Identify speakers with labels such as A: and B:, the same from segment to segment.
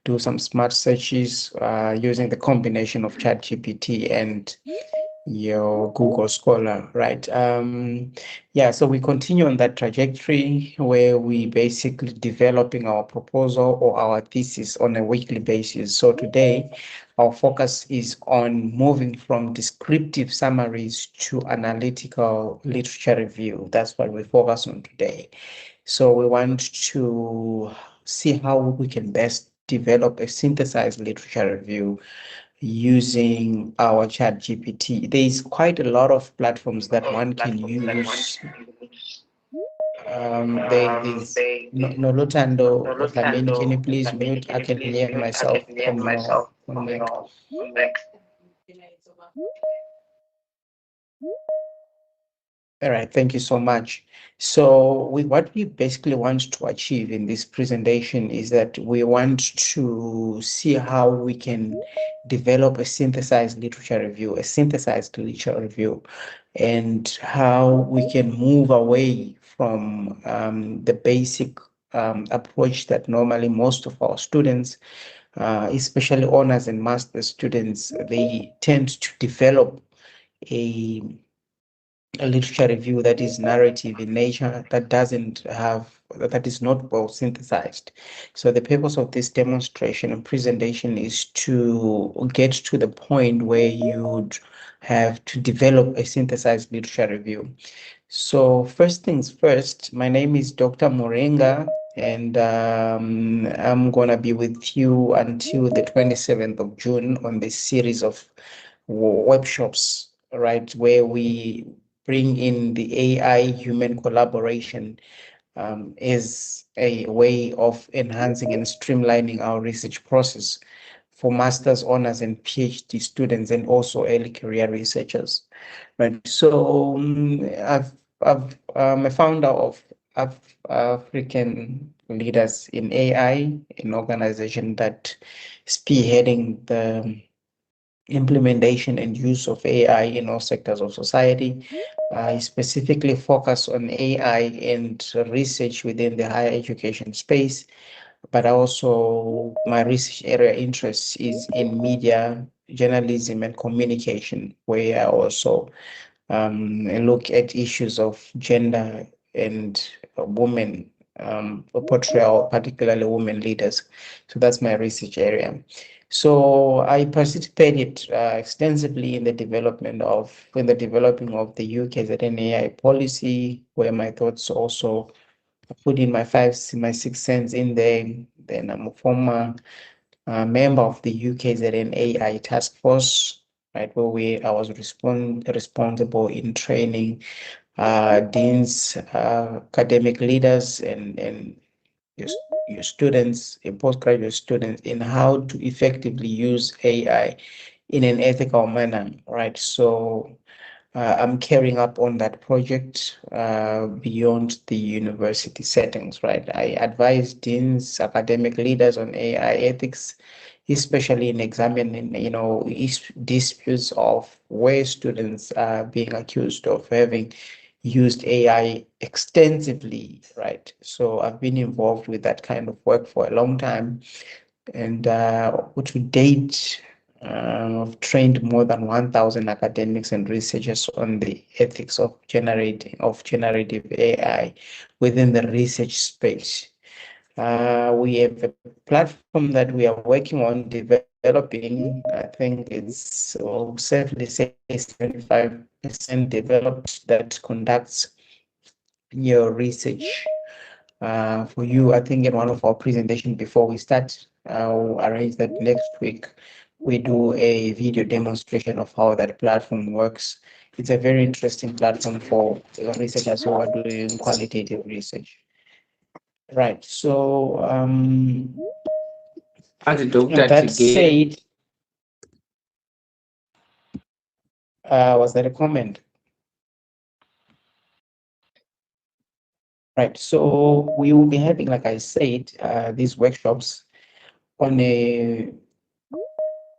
A: do some smart searches using the combination of ChatGPT and your Google Scholar, right? Yeah, so we continue on that trajectory where we basically developing our proposal or our thesis on a weekly basis. So today, our focus is on moving from descriptive summaries to analytical literature review. That's what we focus on today. So we want to see how we can best develop a synthesized literature review using our chat GPT. There is quite a lot of platforms that one can use. There is no Lotando or Dlamini. Can you please mute? I can hear myself on mic. All right, thank you so much. So what we basically want to achieve in this presentation is that we want to see how we can develop a synthesized literature review, and how we can move away from the basic approach that normally most of our students, especially honors and master students, they tend to develop a literature review that is narrative in nature, that is not well synthesized. So the purpose of this demonstration and presentation is to get to the point where you'd have to develop a synthesized literature review. So first things first, my name is Dr. Morenga, and I'm gonna be with you until the 27th of June on this series of workshops, right, where we bring in the AI human collaboration as a way of enhancing and streamlining our research process for master's, honors, and PhD students, and also early career researchers. Right. So I'm a founder of African Leaders in AI, an organization that spearheading the implementation and use of AI in all sectors of society. I specifically focus on AI and research within the higher education space, but also my research area interest is in media, journalism, and communication, where I also look at issues of gender and women portrayal, particularly women leaders. So that's my research area. So I participated extensively in the developing of the UKZN AI policy, where my thoughts also put in my 6 cents in there. Then I'm a former member of the UKZN AI task force, right, where I was responsible in training deans, academic leaders, and your, your students, postgraduate students, in how to effectively use AI in an ethical manner, right? So I'm carrying up on that project beyond the university settings, right? I advise deans, academic leaders on AI ethics, especially in examining, disputes of where students are being accused of having used AI extensively, right? So I've been involved with that kind of work for a long time, and to date, I've trained more than 1,000 academics and researchers on the ethics of generative AI within the research space. We have a platform that we are working on developing. I think it's safely say 75% developed, that conducts your research for you. I think in one of our presentations before we start, I'll arrange that next week we do a video demonstration of how that platform works. It's a very interesting platform for researchers who are doing qualitative research. Right. So
B: As a doctor
A: that
B: today,
A: said, was that a comment? Right. So we will be having, like I said, these workshops on a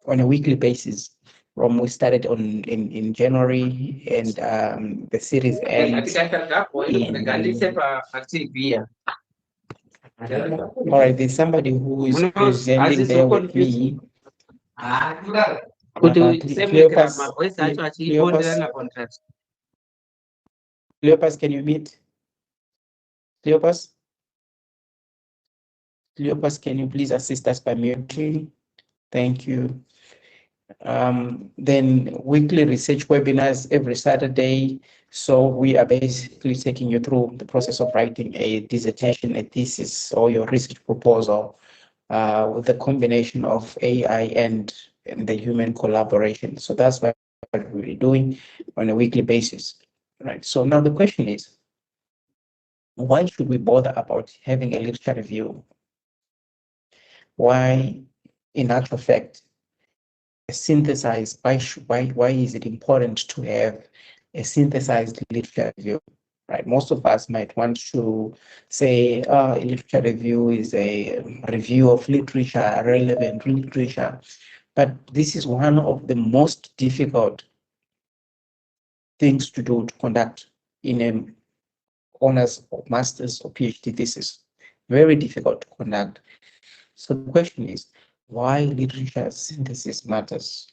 A: weekly basis. From we started in January, and the series ends in All right, there's somebody who is presenting there with me. Cleopas, can you meet? Cleopas? Cleopas, can you please assist us by muting? Thank you. Then weekly research webinars every Saturday. So we are basically taking you through the process of writing a dissertation, a thesis, or your research proposal with the combination of AI and the human collaboration. So that's what we're doing on a weekly basis. Right. So now the question is, why should we bother about having a literature review? Why, in actual fact, synthesize, why is it important to have a synthesized literature review? Right, most of us might want to say a literature review is a review of literature, relevant literature, but this is one of the most difficult things to do, to conduct in an honors or master's or PhD thesis. Very difficult to conduct. So the question is, why literature synthesis matters.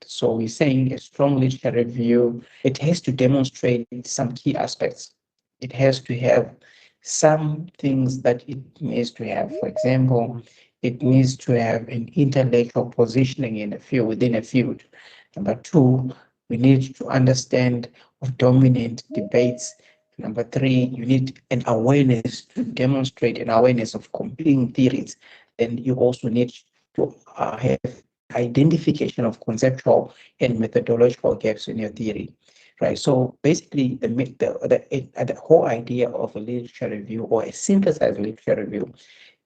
A: So we're saying a strong literature review, it has to demonstrate some key aspects. It has to have some things that it needs to have. For example, it needs to have an intellectual positioning in a field, within a field. Number two, we need to understand of dominant debates. Number three, you need an awareness to demonstrate an awareness of competing theories. And you also need to have identification of conceptual and methodological gaps in your theory, right? So basically, the whole idea of a literature review or a synthesized literature review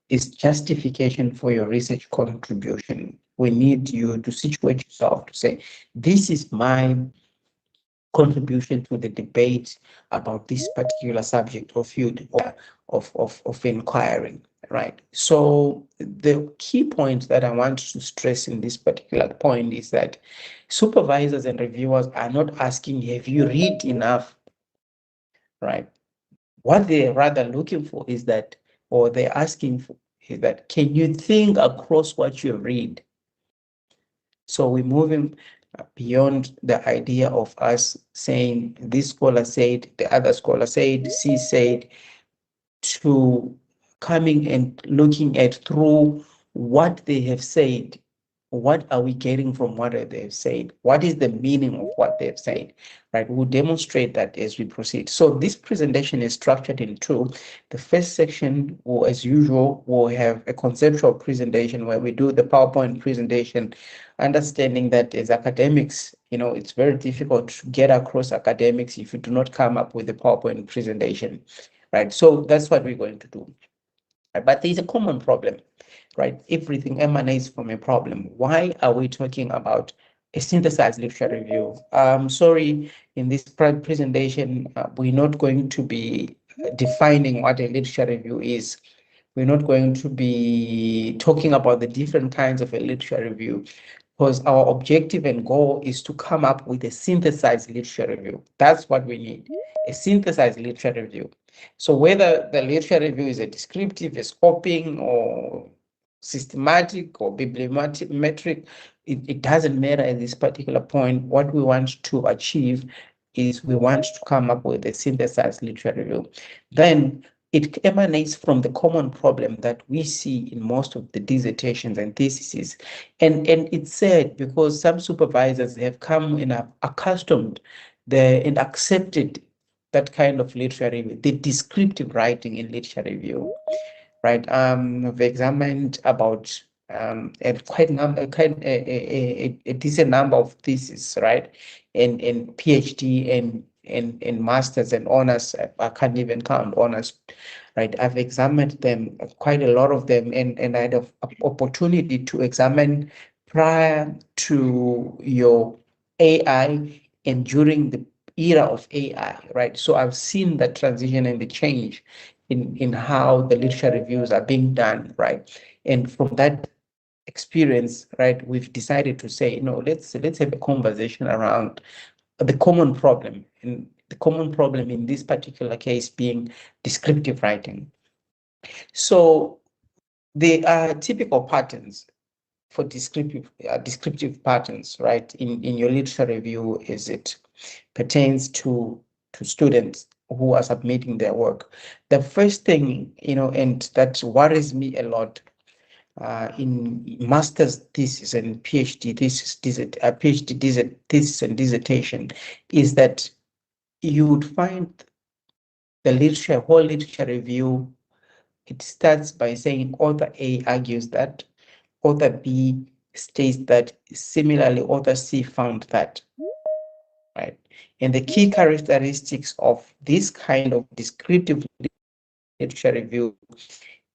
A: is justification for your research contribution. We need you to situate yourself to say, this is my contribution to the debate about this particular subject or field of inquiring, right? So the key point that I want to stress in this particular point is that supervisors and reviewers are not asking, have you read enough, right? What they're rather looking for is that, or they're asking for, is that, can you think across what you read? So we're moving beyond the idea of us saying this scholar said, the other scholar said, C said, to coming and looking at through what they have said. What are we getting from what they've said? What is the meaning of what they've said? Right? We'll demonstrate that as we proceed. So this presentation is structured in two. The first section will, as usual, will have a conceptual presentation where we do the PowerPoint presentation, understanding that as academics, it's very difficult to get across academics if you do not come up with a PowerPoint presentation, right? So that's what we're going to do. But there's a common problem, right? Everything emanates from a problem. Why are we talking about a synthesized literature review? Sorry, in this presentation, we're not going to be defining what a literature review is. We're not going to be talking about the different kinds of a literature review, because our objective and goal is to come up with a synthesized literature review. That's what we need, a synthesized literature review. So whether the literature review is a descriptive, a scoping, or systematic or bibliometric, it doesn't matter at this particular point. What we want to achieve is we want to come up with a synthesized literature review. Then it emanates from the common problem that we see in most of the dissertations and theses. And it's sad because some supervisors have come and are accustomed and accepted that kind of literature review, the descriptive writing in literature review, right? We've examined about a decent number of theses, right? In PhD and masters and honors. I can't even count honors, right? I've examined them, quite a lot of them, and I had an opportunity to examine prior to your AI and during the era of AI, right? So I've seen the transition and the change in how the literature reviews are being done, right? And from that experience, right, we've decided to say, let's have a conversation around the common problem, and the common problem in this particular case being descriptive writing. So there are typical patterns for descriptive patterns, right? In your literature review, as it pertains to students who are submitting their work. The first thing, and that worries me a lot in master's thesis and PhD thesis and dissertation, is that you would find the whole literature review. It starts by saying author A argues that, author B states that, similarly, author C found that, right? And the key characteristics of this kind of descriptive literature review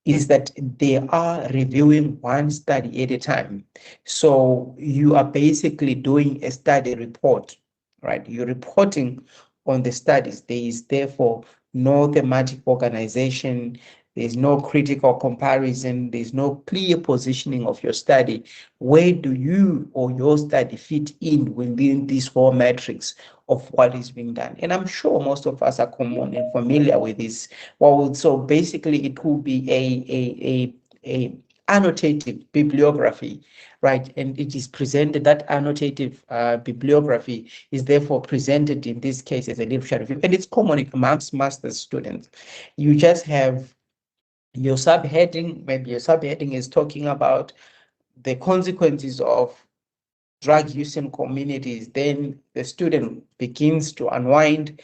A: is that they are reviewing one study at a time. So you are basically doing a study report, right? You're reporting on the studies. There is therefore no thematic organization, there's no critical comparison, there's no clear positioning of your study. Where do you or your study fit in within this whole matrix of what is being done? And I'm sure most of us are common and familiar with this. Well, so basically it will be a annotative bibliography, right? And it is presented, that annotative bibliography is therefore presented in this case as a literature review, and it's common amongst master's students. You just have your subheading, maybe your subheading is talking about the consequences of drug use in communities. Then the student begins to unwind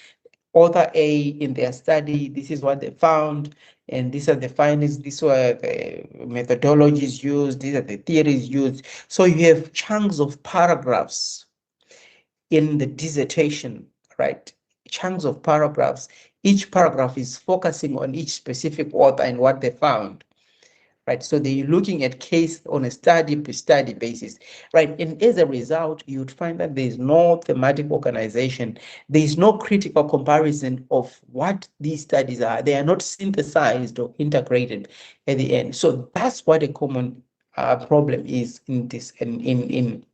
A: author A in their study, this is what they found, and these are the findings, these were the methodologies used, these are the theories used. So you have chunks of paragraphs in the dissertation, right? Chunks of paragraphs. Each paragraph is focusing on each specific author and what they found, right? So they're looking at case on a study per study basis, right? And as a result, you'd find that there's no thematic organization, there's no critical comparison of what these studies are. They are not synthesized or integrated at the end. So that's what a common problem is in this, in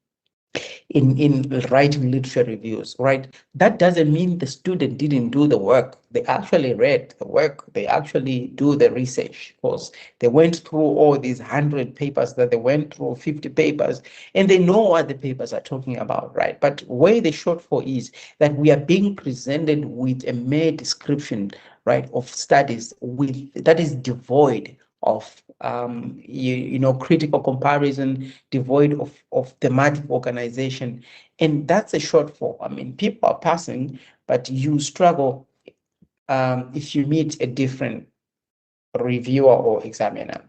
A: writing literature reviews, right? That doesn't mean the student didn't do the work. They actually read the work. They actually do the research course. They went through all these 100 papers, that they went through 50 papers, and they know what the papers are talking about, right? But where the shortfall is that we are being presented with a mere description, right, of studies with that is devoid of critical comparison, devoid of thematic organization. And that's a shortfall. I mean, people are passing, but you struggle if you meet a different reviewer or examiner.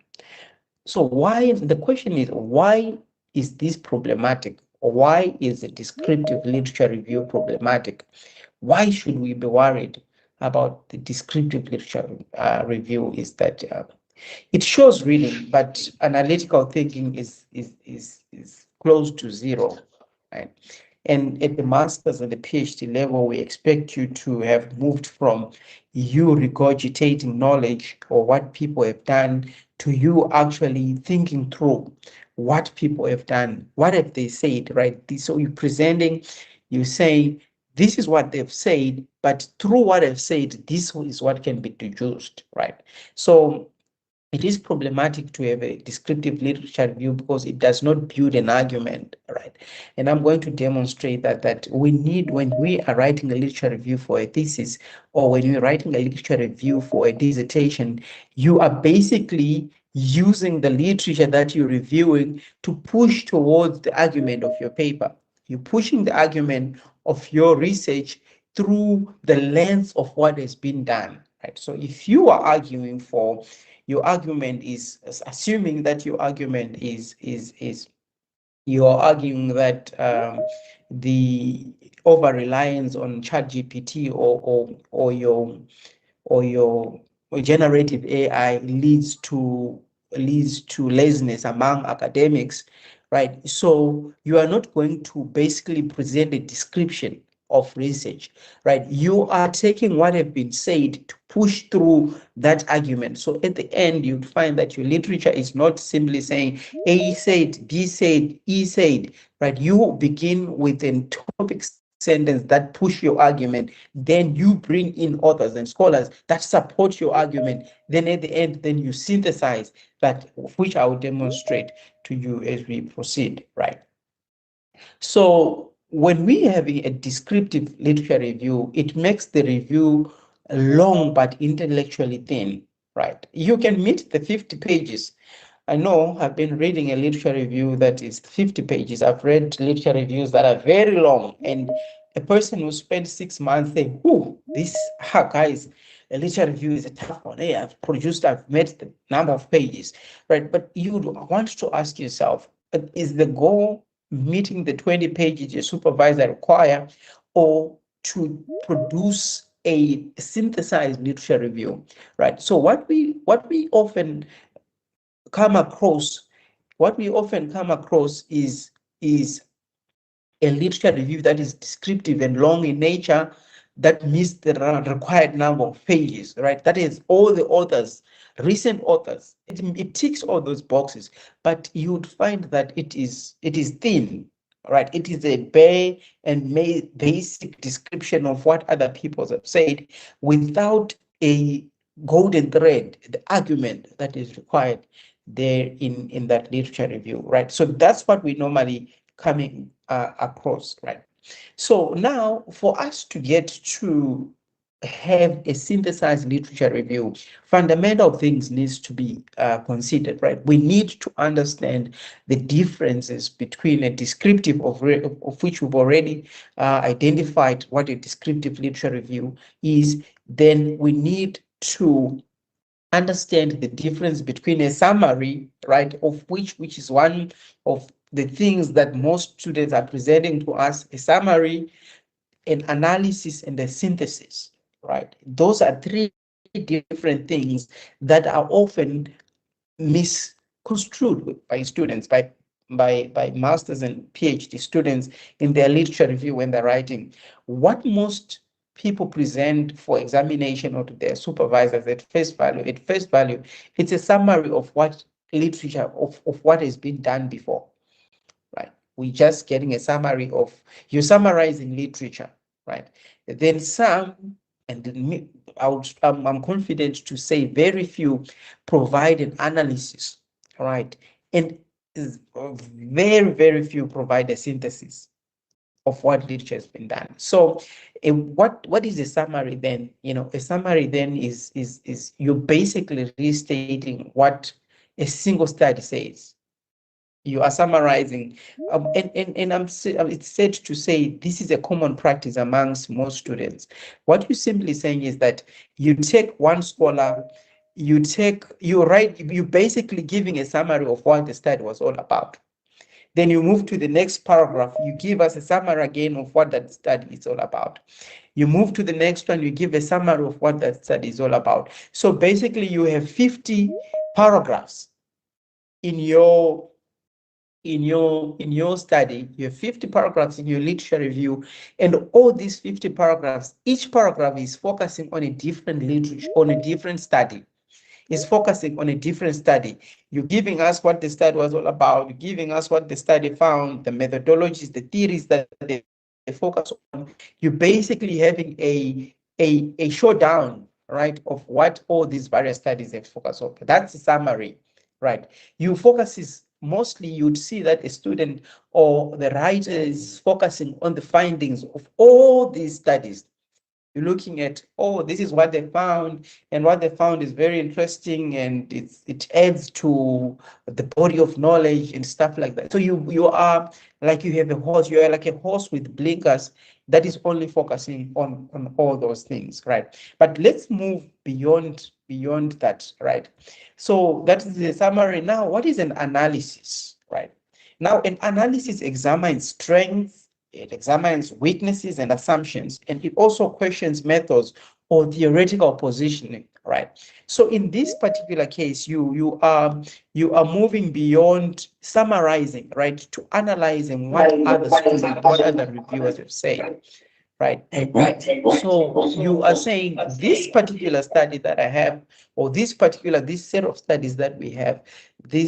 A: So why, the question is, why is this problematic? Or why is the descriptive literature review problematic? Why should we be worried about the descriptive literature review? Is that it shows reading, but analytical thinking is close to zero, right? And at the master's and the PhD level, we expect you to have moved from you regurgitating knowledge or what people have done to you actually thinking through what people have done, what have they said, right? So you're presenting, you say, this is what they've said, but through what they've said, this is what can be deduced, right? So it is problematic to have a descriptive literature review because it does not build an argument, right? And I'm going to demonstrate that we need, when we are writing a literature review for a thesis, or when you're writing a literature review for a dissertation, you are basically using the literature that you're reviewing to push towards the argument of your paper. You're pushing the argument of your research through the lens of what has been done, right? So if you are arguing for, your argument is assuming that your argument is you are arguing that the over reliance on ChatGPT or your generative AI leads to laziness among academics, right? So you are not going to basically present a description of research, right? You are taking what have been said to push through that argument. So at the end, you'd find that your literature is not simply saying A said, B said, E said, right? You begin with a topic statement sentence that push your argument. Then you bring in authors and scholars that support your argument. Then at the end, then you synthesize that, which I will demonstrate to you as we proceed, right? So when we have a descriptive literature review, it makes the review long but intellectually thin, right? You can meet the 50 pages. I know I've been reading a literature review that is 50 pages. I've read literature reviews that are very long, and a person who spent 6 months saying, "Oh, this guys, a literature review is a tough one. Hey, I've met the number of pages, right?" But you want to ask yourself, is the goal meeting the 20 pages your supervisor require, or to produce a synthesized literature review, right? So what we often come across, is a literature review that is descriptive and long in nature, that meets the required number of pages, right? That is all the authors, recent authors. It ticks all those boxes, but you would find that it is thin, right? It is a bare and basic description of what other people have said, without a golden thread, the argument that is required there in that literature review, right? So that's what we normally coming across, right? So now, for us to get to have a synthesized literature review, fundamental things needs to be considered, right? We need to understand the differences between a descriptive of which we've already identified what a descriptive literature review is. Then we need to understand the difference between a summary, right, of which is one of the things that most students are presenting to us: a summary, an analysis, and a synthesis, right? Those are three different things that are often misconstrued by students, by masters and PhD students in their literature review when they're writing. What most people present for examination or to their supervisors at face value, it's a summary of what literature, of what has been done before, right? We're just getting a summary of, you're summarizing literature, right? Then some, and I'm confident to say very few provide an analysis, right? And very, very few provide a synthesis of what literature has been done. So what is a summary then? A summary then is you're basically restating what a single study says. You are summarizing, and it's said to say this is a common practice amongst most students. What you're simply saying is that you take one scholar, you're basically giving a summary of what the study was all about. Then you move to the next paragraph, you give us a summary again of what that study is all about. You move to the next one, you give a summary of what that study is all about. So basically you have 50 paragraphs in your study. You have 50 paragraphs in your literature review, and all these 50 paragraphs, each paragraph is focusing on a different literature, on a different study. Is focusing on a different study. You're giving us what the study was all about, you're giving us what the study found, the methodologies, the theories that they focus on. You're basically having a showdown, right, of what all these various studies have focused on. That's the summary, right? You focus is mostly, you'd see that a student or the writer is focusing on the findings of all these studies. You're looking at, oh, this is what they found, and what they found is very interesting, and it adds to the body of knowledge and stuff like that. So you are like, you have a horse, you are like a horse with blinkers that is only focusing on all those things, right? But let's move beyond that, right? So that is the summary. Now, what is an analysis, right? Now, an analysis examines strengths, it examines weaknesses and assumptions, and it also questions methods or theoretical positioning, right? So in this particular case, you are moving beyond summarizing, right, to analyzing what other students, what other reviewers have said, right? So you are saying this particular study that I have, or this set of studies that we have, the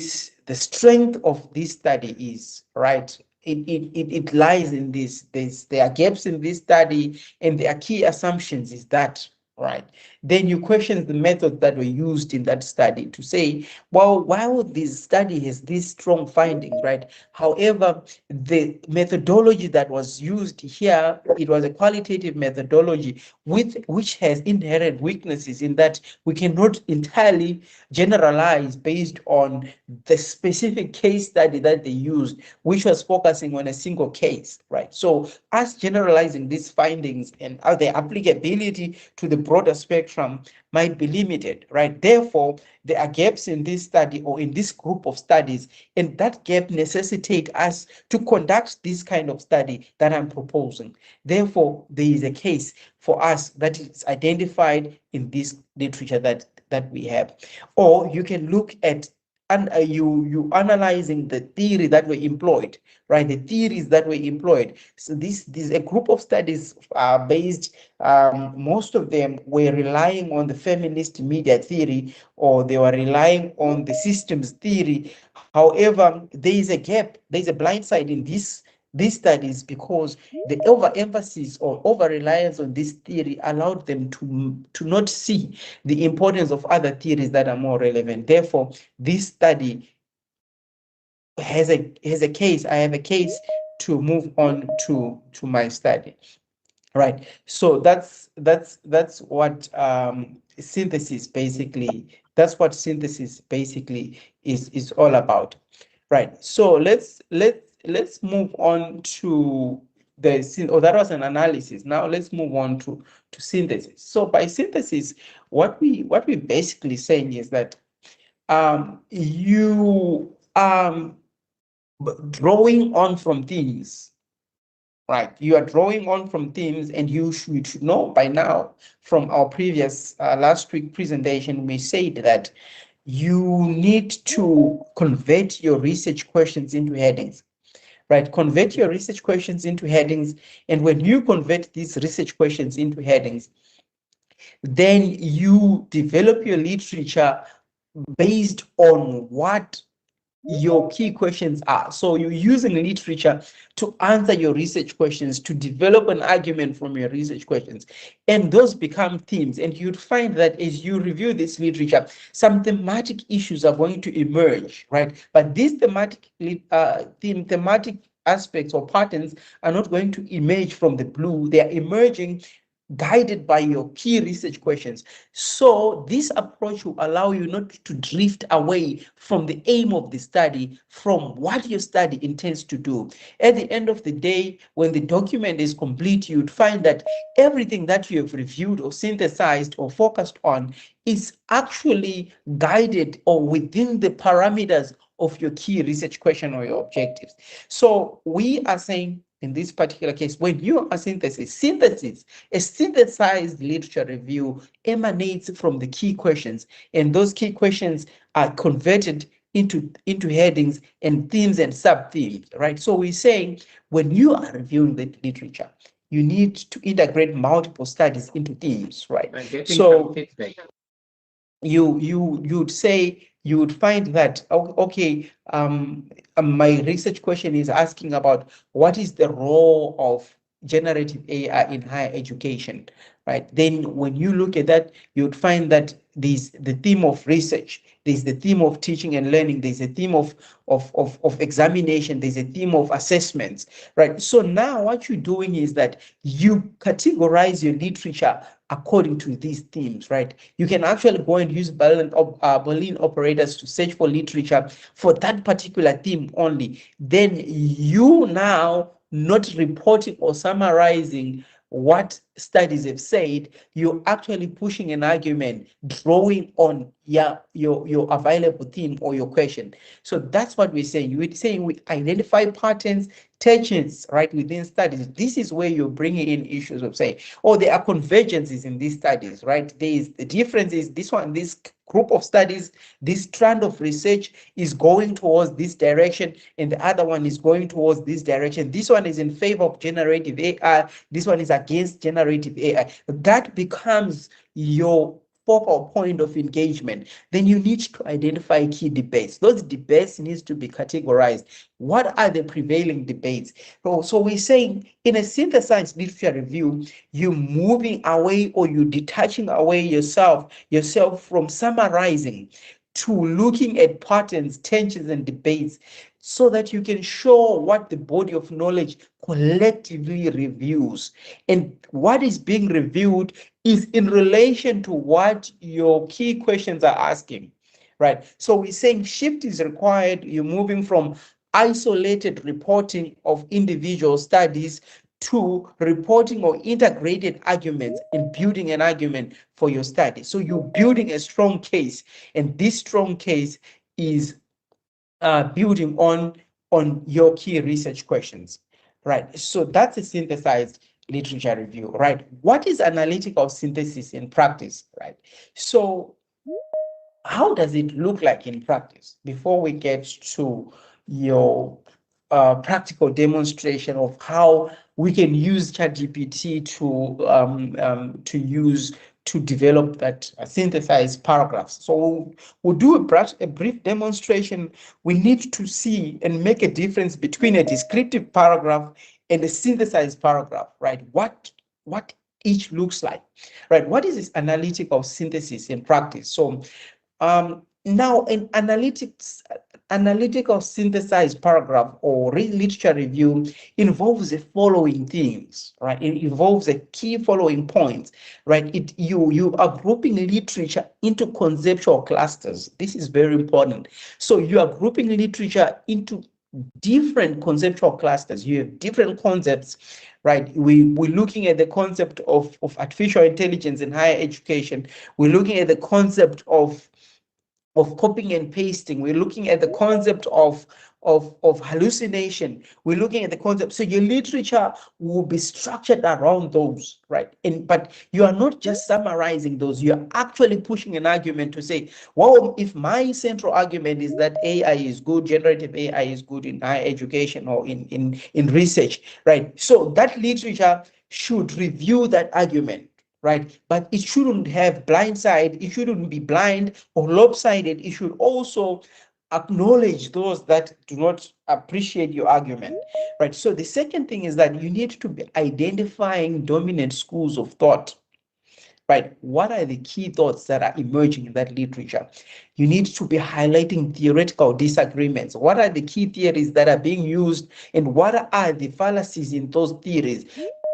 A: strength of this study is, right, it lies in this. There are gaps in this study, and their key assumptions is that, right? Then you question the methods that were used in that study to say, well, while this study has these strong findings, right? However, the methodology that was used here, it was a qualitative methodology which has inherent weaknesses in that we cannot entirely generalize based on the specific case study that they used, which was focusing on a single case, right? So us generalizing these findings and their applicability to the broader spectrum might be limited, right? Therefore, there are gaps in this study or in this group of studies, and that gap necessitates us to conduct this kind of study that I'm proposing. Therefore, there is a case for us that is identified in this literature that we have. Or you can look at and you analyzing the theory that were employed, right? The theories that were employed. So this a group of studies based. Most of them were relying on the feminist media theory, or they were relying on the systems theory. However, there is a gap. There is a blind side in these studies because the overemphasis or over reliance on this theory allowed them to not see the importance of other theories that are more relevant. Therefore, this study has a case. I have a case to move on to my study. Right. So that's what synthesis basically. That's what synthesis basically is all about. Right. So let's move on to that was an analysis. Now let's move on to synthesis. So by synthesis, what we basically saying is that you drawing on from things, right? You are drawing on from themes, and you should know by now from our previous last week presentation, we said that you need to convert your research questions into headings, right? Convert your research questions into headings, and when you convert these research questions into headings, then you develop your literature based on what your key questions are. So you're using literature to answer your research questions, to develop an argument from your research questions, and those become themes. And you'd find that as you review this literature, some thematic issues are going to emerge, right? But these thematic aspects or patterns are not going to emerge from the blue. They are emerging guided by your key research questions. So this approach will allow you not to drift away from the aim of the study, from what your study intends to do. At the end of the day, when the document is complete, you'd find that everything that you have reviewed or synthesized or focused on is actually guided or within the parameters of your key research question or your objectives. So we are saying in this particular case, when you are synthesis, a synthesized literature review emanates from the key questions, and those key questions are converted into headings and themes and sub-themes, right? So we're saying when you are reviewing the literature, you need to integrate multiple studies into themes, right? So you'd say you would find that okay, my research question is asking about what is the role of generative AI in higher education, right? Then when you look at that, you'd find that there's the theme of research, there's the theme of teaching and learning, there's a theme of examination, there's a theme of assessments, right? So now what you're doing is that you categorize your literature according to these themes, right? You can actually go and use Boolean operators to search for literature for that particular theme only. Then you now not reporting or summarizing what studies have said, you're actually pushing an argument, drawing on your available theme or your question. So that's what we're saying. We're saying we identify patterns, tensions, right, within studies. This is where you're bringing in issues of saying, oh, there are convergences in these studies, right? There is the difference is this group of studies, this strand of research is going towards this direction, and the other one is going towards this direction. This one is in favor of generative AI. This one is against generative AI. That becomes your focal point of engagement, then you need to identify key debates. Those debates need to be categorized. What are the prevailing debates? So we're saying in a synthesized literature review, you're moving away, or you're detaching away yourself from summarizing to looking at patterns, tensions, and debates, so that you can show what the body of knowledge collectively reviews. And what is being reviewed is in relation to what your key questions are asking, right? So we're saying shift is required. You're moving from isolated reporting of individual studies to reporting or integrated arguments and building an argument for your study. So you're building a strong case, and this strong case is building on your key research questions, right? So that's a synthesized literature review, right? What is analytical synthesis in practice, right? So how does it look like in practice before we get to your practical demonstration of how we can use ChatGPT to use to develop that synthesized paragraphs? So we'll do a brief demonstration. We need to see and make a difference between a descriptive paragraph and a synthesized paragraph, right? What each looks like, right? What is this analytical synthesis in practice? So now, in analytical synthesized paragraph or literature review involves the following things, right? It involves a key following points, right? You are grouping literature into conceptual clusters. This is very important. So you are grouping literature into different conceptual clusters. You have different concepts, right? We're looking at the concept of artificial intelligence in higher education. We're looking at the concept of copying and pasting. We're looking at the concept of hallucination. We're looking at the concept. So your literature will be structured around those, right? But you are not just summarizing those, you're actually pushing an argument to say, well, if my central argument is that AI is good, generative AI is good in higher education or in research, right? So that literature should review that argument, right? But it shouldn't have blind side. It shouldn't be blind or lopsided. It should also acknowledge those that do not appreciate your argument, right? So the second thing is that you need to be identifying dominant schools of thought, right? What are the key thoughts that are emerging in that literature? You need to be highlighting theoretical disagreements. What are the key theories that are being used, and what are the fallacies in those theories?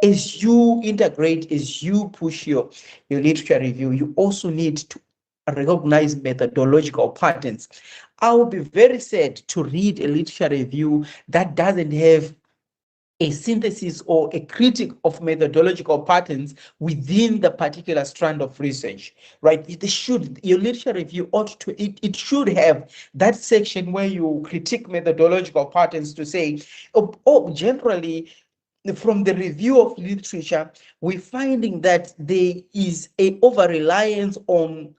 A: As you integrate, as you push your literature review, you also need to recognize methodological patterns. I will be very sad to read a literature review that doesn't have a synthesis or a critique of methodological patterns within the particular strand of research, right? Your literature review it should have that section where you critique methodological patterns to say, generally, from the review of literature, we're finding that there is a over-reliance on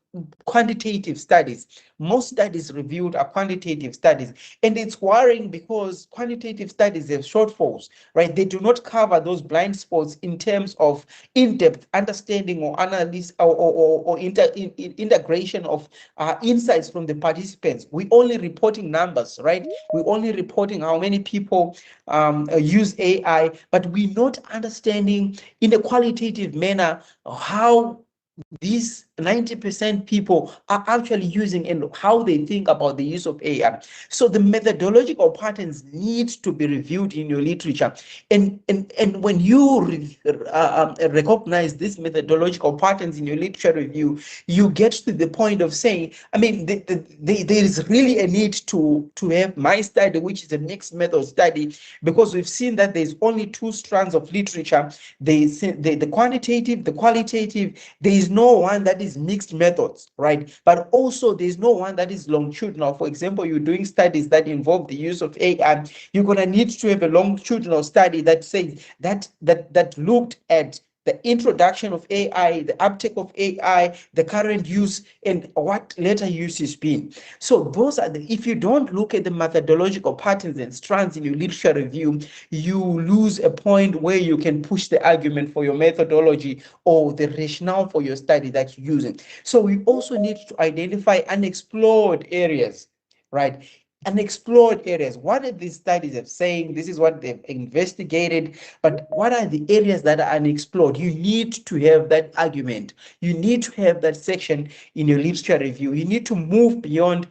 A: quantitative studies. Most studies reviewed are quantitative studies, and it's worrying because quantitative studies have shortfalls, right? They do not cover those blind spots in terms of in-depth understanding or analysis or integration of insights from the participants. We're only reporting numbers, right? We're only reporting how many people use AI, but we're not understanding in a qualitative manner how these 90% people are actually using and how they think about the use of AI. So the methodological patterns need to be reviewed in your literature. And when you recognize these methodological patterns in your literature review, you get to the point of saying, I mean, there is really a need to have my study, which is a mixed method study, because we've seen that there's only two strands of literature. There's the quantitative, the qualitative. There is no one that is mixed methods, right? But also there's no one that is longitudinal. For example, you're doing studies that involve the use of AI. You're going to need to have a longitudinal study that says that looked at the introduction of AI, the uptake of AI, the current use, and what later use is being. So those are if you don't look at the methodological patterns and strands in your literature review, you lose a point where you can push the argument for your methodology or the rationale for your study that you're using. So we also need to identify unexplored areas, right? Unexplored areas. What are these studies of saying? This is what they've investigated, but what are the areas that are unexplored? You need to have that argument. You need to have that section in your literature review. You need to move beyond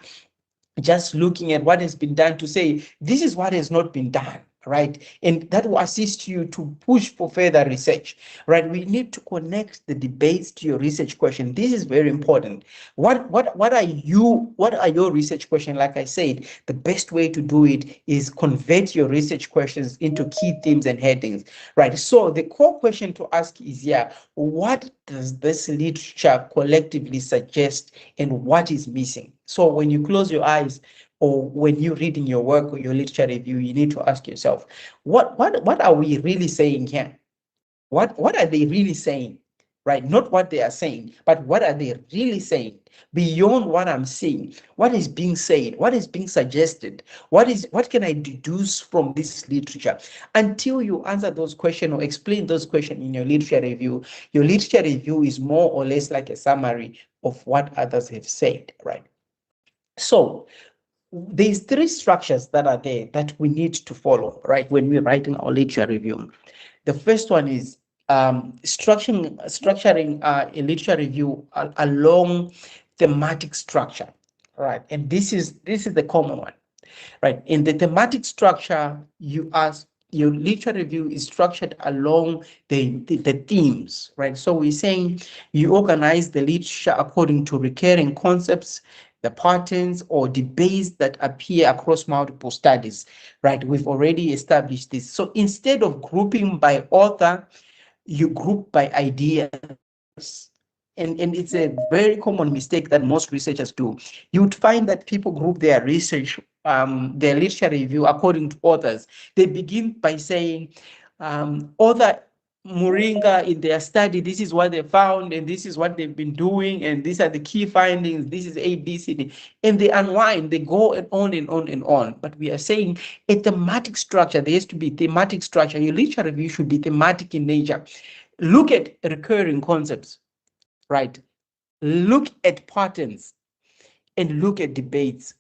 A: just looking at what has been done to say, this is what has not been done, right? And that will assist you to push for further research, right? We need to connect the debates to your research question. This is very important. What are your research questions? Like I said, the best way to do it is convert your research questions into key themes and headings, right? So the core question to ask is, what does this literature collectively suggest and what is missing? So when you close your eyes or when you're reading your work or your literature review, you need to ask yourself, what are we really saying here? What are they really saying? Right? Not what they are saying, but what are they really saying? Beyond what I'm seeing, what is being said, what is being suggested, what can I deduce from this literature? Until you answer those questions or explain those questions in your literature review is more or less like a summary of what others have said, right? So there's three structures that are there that we need to follow, right, when we're writing our literature review. The first one is structuring a literature review along thematic structure, right? And this is the common one, right? In the thematic structure, your literature review is structured along the themes, right? So we're saying you organize the literature according to recurring concepts, the patterns or debates that appear across multiple studies, right? We've already established this. So instead of grouping by author, you group by ideas. And it's a very common mistake that most researchers do. You'd find that people group their research, their literature review according to authors. They begin by saying, author Moringa in their study, this is what they found, and this is what they've been doing, and these are the key findings, this is A, B, C, D. And they unwind, they go and on and on and on. But we are saying a thematic structure, there has to be thematic structure. Your literature review should be thematic in nature. Look at recurring concepts, right? Look at patterns and look at debates,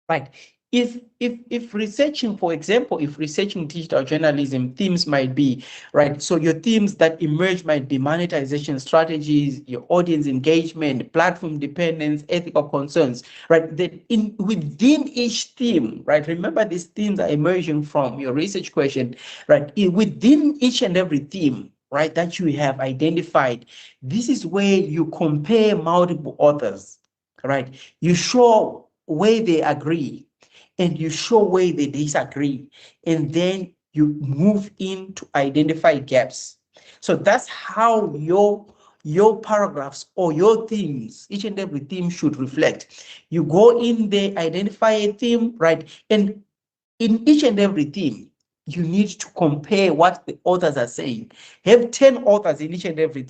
A: right? If researching, for example, if researching digital journalism, themes might be, right? So your themes that emerge might be monetization strategies, your audience engagement, platform dependence, ethical concerns, right? That within each theme, right? Remember, these themes are emerging from your research question, right? Within each and every theme, right, that you have identified, this is where you compare multiple authors, right? You show where they agree and you show where they disagree, and then you move in to identify gaps. So that's how your paragraphs or your themes, each and every theme should reflect. You go in there, identify a theme, right? And in each and every theme, you need to compare what the authors are saying. Have 10 authors in each and every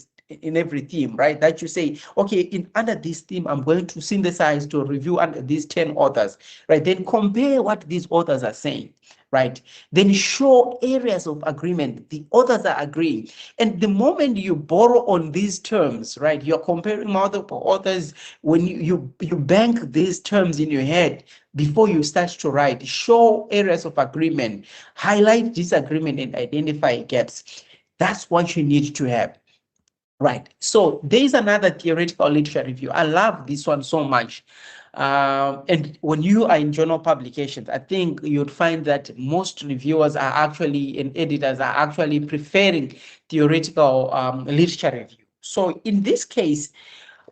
A: theme, right? That you say, okay, under this theme, I'm going to synthesize to review under these 10 authors, right? Then compare what these authors are saying, right? Then show areas of agreement. The authors are agreeing. And the moment you borrow on these terms, right, you're comparing multiple authors. When you bank these terms in your head before you start to write, show areas of agreement, highlight disagreement, and identify gaps. That's what you need to have. Right. So there is another theoretical literature review. I love this one so much. And when you are in journal publications, I think you'd find that most reviewers are actually, and editors are actually preferring theoretical literature review. So in this case,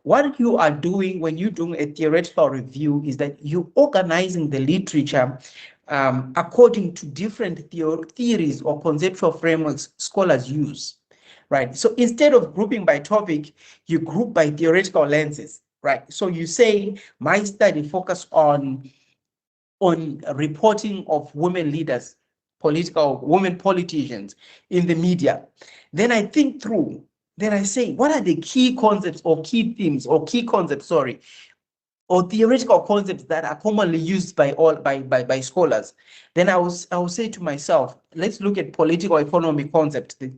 A: what you are doing when you're doing a theoretical review is that you're organizing the literature according to different theories or conceptual frameworks scholars use, right? So instead of grouping by topic, you group by theoretical lenses, right? So you say my study focus on reporting of women leaders, women politicians in the media. Then I think through, then I say, what are the key concepts or key themes or key concepts, sorry, or theoretical concepts that are commonly used by scholars? Then I will say to myself, let's look at political economy concept, the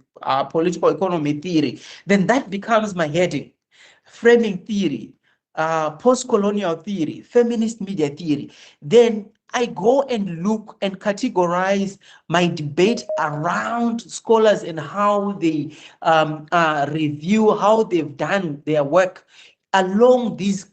A: political economy theory. Then that becomes my heading. Framing theory, post-colonial theory, feminist media theory. Then I go and look and categorize my debate around scholars and how they review, how they've done their work along these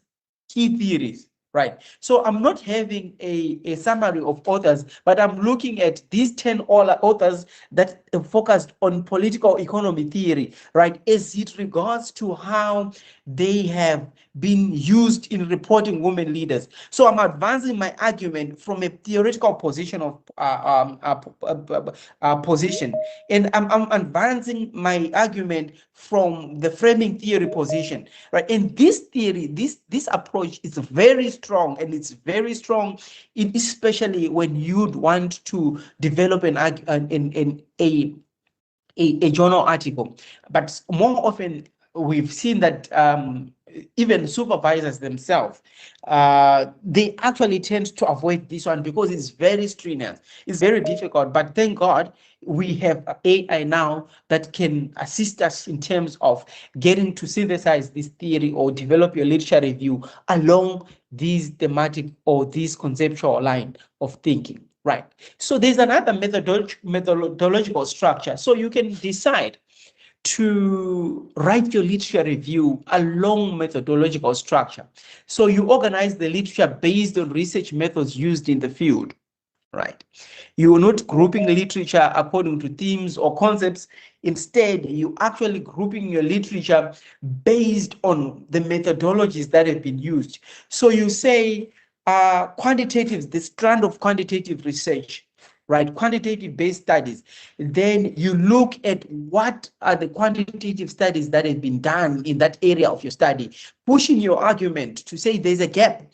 A: key theories, right? So I'm not having a summary of authors, but I'm looking at these 10 authors that focused on political economy theory, right, as it regards to how they have been used in reporting women leaders. So I'm advancing my argument from a theoretical position of position, and I'm advancing my argument from the framing theory position, right? And this theory, this approach is very strong, and it's very strong, especially when you'd want to develop a journal article. But more often, we've seen that even supervisors themselves, they actually tend to avoid this one because it's very strenuous. It's very difficult. But thank God we have AI now that can assist us in terms of getting to synthesize this theory or develop your literature review along these thematic or this conceptual line of thinking. Right. So there's another methodological structure. So you can decide to write your literature review along methodological structure. So you organize the literature based on research methods used in the field. Right. You are not grouping literature according to themes or concepts. Instead, you actually grouping your literature based on the methodologies that have been used. So you say quantitative, the strand of quantitative research, right? Quantitative based studies. Then you look at what are the quantitative studies that have been done in that area of your study, pushing your argument to say there's a gap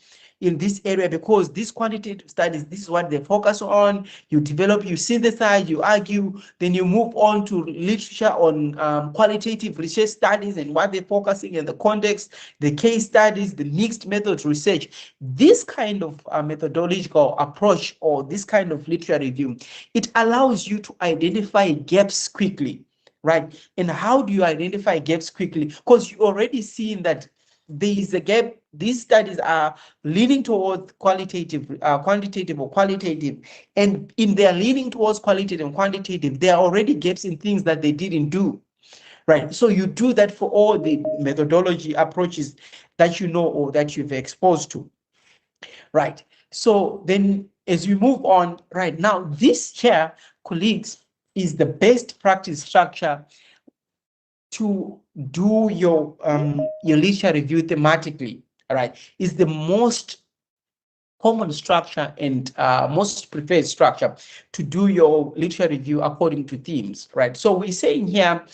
A: in this area because these quantitative studies, this is what they focus on. You develop, you synthesize, you argue, then you move on to literature on qualitative research studies and what they're focusing in the context, the case studies, the mixed methods research. This kind of methodological approach or this kind of literature review, it allows you to identify gaps quickly, right? And how do you identify gaps quickly? Because you already seen that there is a gap. These studies are leaning towards quantitative or qualitative, and in their leaning towards qualitative and quantitative, there are already gaps in things that they didn't do, right? So you do that for all the methodology approaches that you know or that you've exposed to, right? So then as we move on, right now, this here, colleagues, is the best practice structure to do your literature review thematically, right? Is the most common structure and most preferred structure to do your literature review according to themes, right? So we're saying here,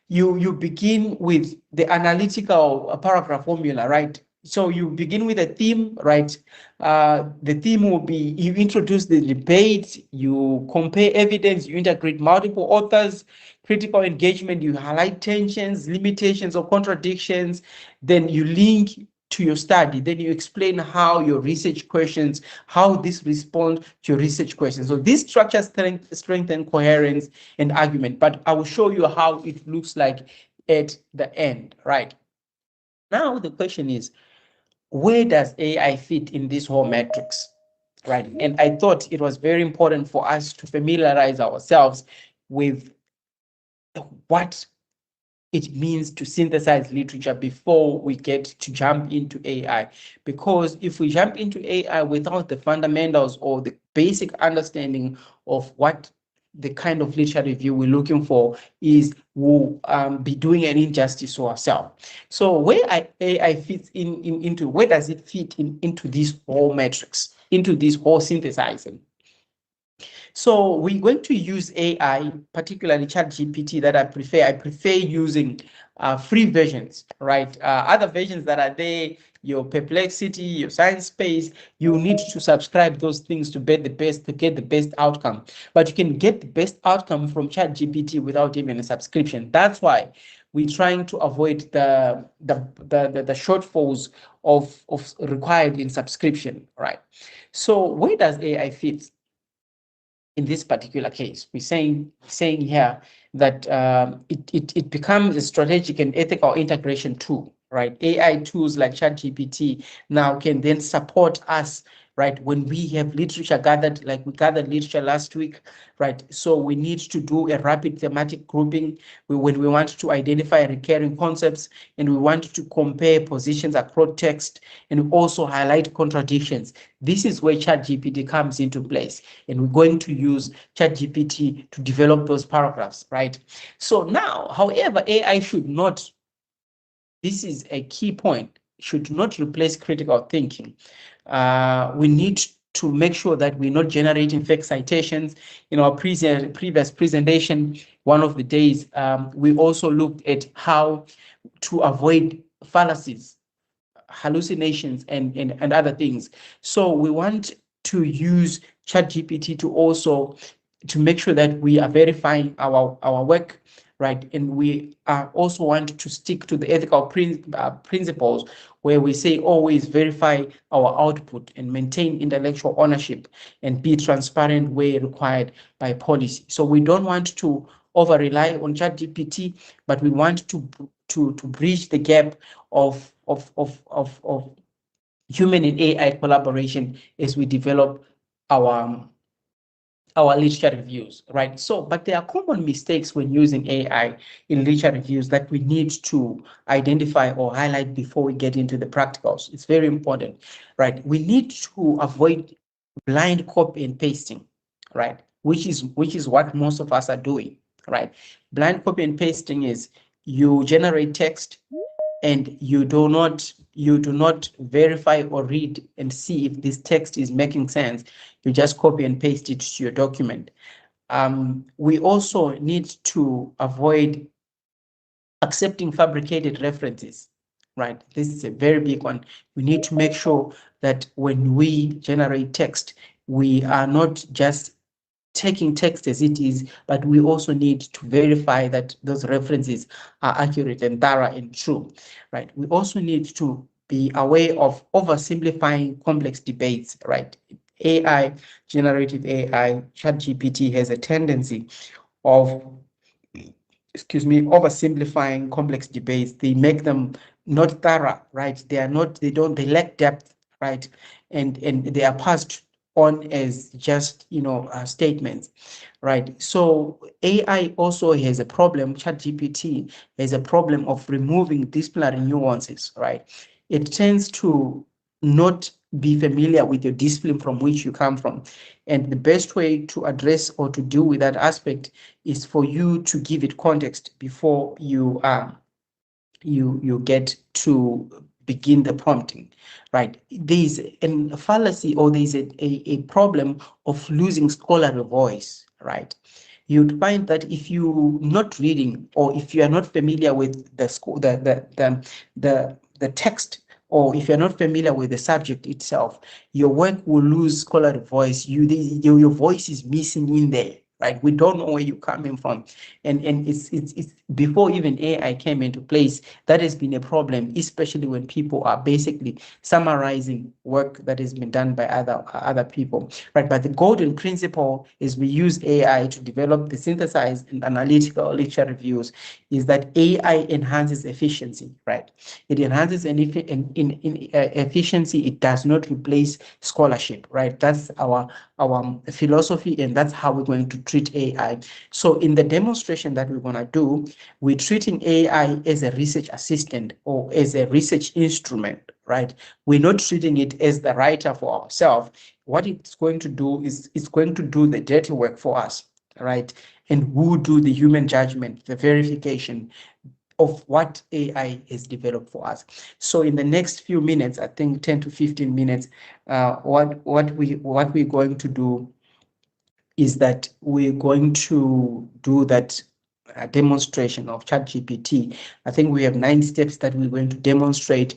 A: you begin with the analytical paragraph formula, right? So you begin with a theme, right? The theme will be, you introduce the debate, you compare evidence, you integrate multiple authors, critical engagement, you highlight tensions, limitations, or contradictions, then you link to your study, then you explain how your research questions, how this responds to your research questions. So this structure strengthen coherence and argument, but I will show you how it looks like at the end, right? Now the question is, where does AI fit in this whole matrix, right? And I thought it was very important for us to familiarize ourselves with what it means to synthesize literature before we get to jump into AI. Because if we jump into AI without the fundamentals or the basic understanding of what the kind of literature review we're looking for is, we'll be doing an injustice to ourselves. So where AI fits into, where does it fit into this whole matrix, into this whole synthesizing? So we're going to use AI, particularly ChatGPT, that I prefer. I prefer using free versions, right? Other versions that are there, your Perplexity, your Science Space, you need to subscribe those things to get the best outcome. But you can get the best outcome from ChatGPT without even a subscription. That's why we're trying to avoid the shortfalls of required in subscription, right? So where does AI fit in this particular case? We're saying here that it becomes a strategic and ethical integration tool, right? AI tools like ChatGPT now can then support us, right? When we have literature gathered, like we gathered literature last week, right? So we need to do a rapid thematic grouping when we want to identify recurring concepts, and we want to compare positions across text, and also highlight contradictions. This is where ChatGPT comes into place, and we're going to use ChatGPT to develop those paragraphs, right? So now, however, AI should not, this is a key point, should not replace critical thinking. We need to make sure that we're not generating fake citations. In our previous presentation, one of the days, we also looked at how to avoid fallacies, hallucinations, and other things. So we want to use ChatGPT to also to make sure that we are verifying our work, right? And we also want to stick to the ethical principles, where we say always verify our output and maintain intellectual ownership and be transparent where required by policy. So we don't want to over rely on ChatGPT, but we want to bridge the gap of human and AI collaboration as we develop our our literature reviews, right? So, but there are common mistakes when using AI in literature reviews that we need to identify or highlight before we get into the practicals. It's very important, right? We need to avoid blind copy and pasting, right? Which is what most of us are doing, right? Blind copy and pasting is you generate text and you do not verify or read and see if this text is making sense. You just copy and paste it to your document. We also need to avoid accepting fabricated references, right? This is a very big one. We need to make sure that when we generate text, we are not just taking text as it is, but we also need to verify that those references are accurate and thorough and true, right? We also need to be aware of oversimplifying complex debates, right? AI, generative AI, ChatGPT has a tendency of, oversimplifying complex debates. They make them not thorough, right? They lack depth, right? And they are passed on as just, statements, right? So AI also has a problem, ChatGPT has a problem of removing disciplinary nuances, right? It tends to not be familiar with your discipline from which you come from. And the best way to address or to deal with that aspect is for you to give it context before you get to begin the prompting, right? There's a fallacy, or there's a problem of losing scholarly voice, right? You'd find that if you're not reading, or if you are not familiar with the text, or if you're not familiar with the subject itself, your work will lose scholarly voice. Your voice is missing in there, right? We don't know where you're coming from. And it's before even AI came into place, that has been a problem, especially when people are basically summarizing work that has been done by other people, right? But the golden principle is we use AI to develop the synthesized and analytical literature reviews, is that AI enhances efficiency, right? It enhances efficiency. It does not replace scholarship, right? That's our philosophy, and that's how we're going to treat AI. So in the demonstration that we're going to do, we're treating AI as a research assistant or as a research instrument, right? We're not treating it as the writer for ourselves. What it's going to do is it's going to do the dirty work for us, right? And we'll do the human judgment, the verification of what AI has developed for us. So in the next few minutes, I think 10 to 15 minutes, what we're going to do is that we're going to do that demonstration of ChatGPT. I think we have 9 steps that we're going to demonstrate,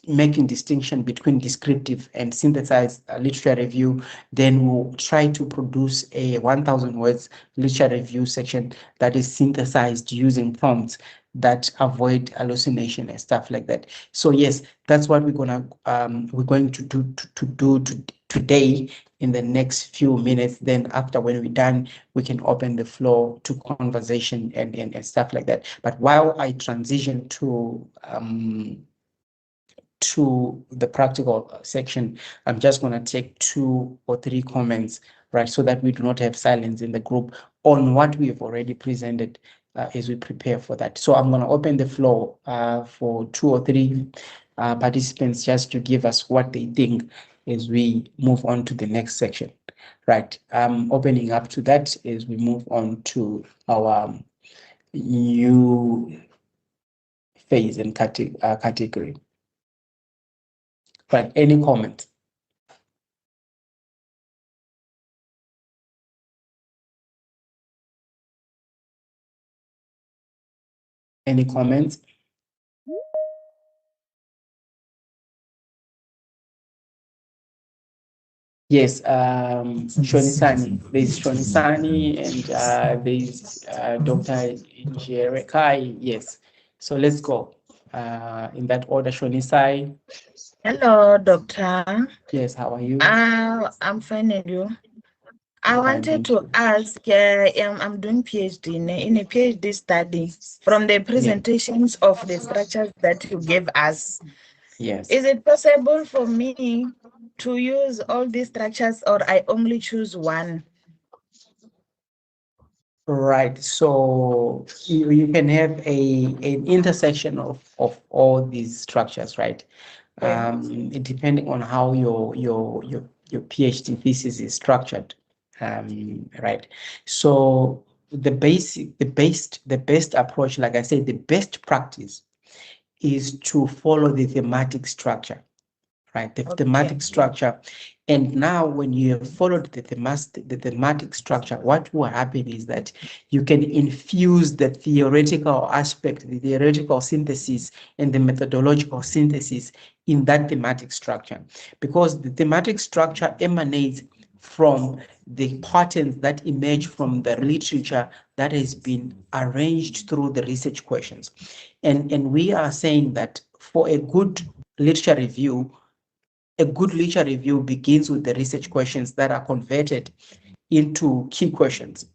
A: making distinction between descriptive and synthesized literature review. Then we'll try to produce a 1,000 words literature review section that is synthesized using prompts that avoid hallucination and stuff like that. So yes, that's what we're going to do today in the next few minutes. Then after, when we're done, we can open the floor to conversation and stuff like that. But while I transition to the practical section, I'm just going to take 2 or 3 comments, right, so that we do not have silence in the group on what we have already presented as we prepare for that. So I'm going to open the floor for 2 or 3 participants just to give us what they think as we move on to the next section, right? I'm opening up to that as we move on to our new phase and category. Right, any comments? Any comments? Yes, Shonisani. There's Shonisani and there's Dr. Jerekai. Yes. So let's go in that order. Shonisai.
B: Hello, doctor.
A: Yes, how are you?
B: I'm fine, and you? I wanted to ask, I'm doing PhD in a PhD study from the presentations of the structures that you gave us.
A: Yes.
B: Is it possible for me to use all these structures, or I only choose one?
A: Right. So you can have an intersection of all these structures, right? Depending on how your PhD thesis is structured, right? So the best approach, like I said, the best practice is to follow the thematic structure, right? The thematic structure. And now when you have followed the thematic structure, what will happen is that you can infuse the theoretical aspect, the theoretical synthesis, and the methodological synthesis in that thematic structure, because the thematic structure emanates from the patterns that emerge from the literature that has been arranged through the research questions. And we are saying that for a good literature review, begins with the research questions that are converted into key questions,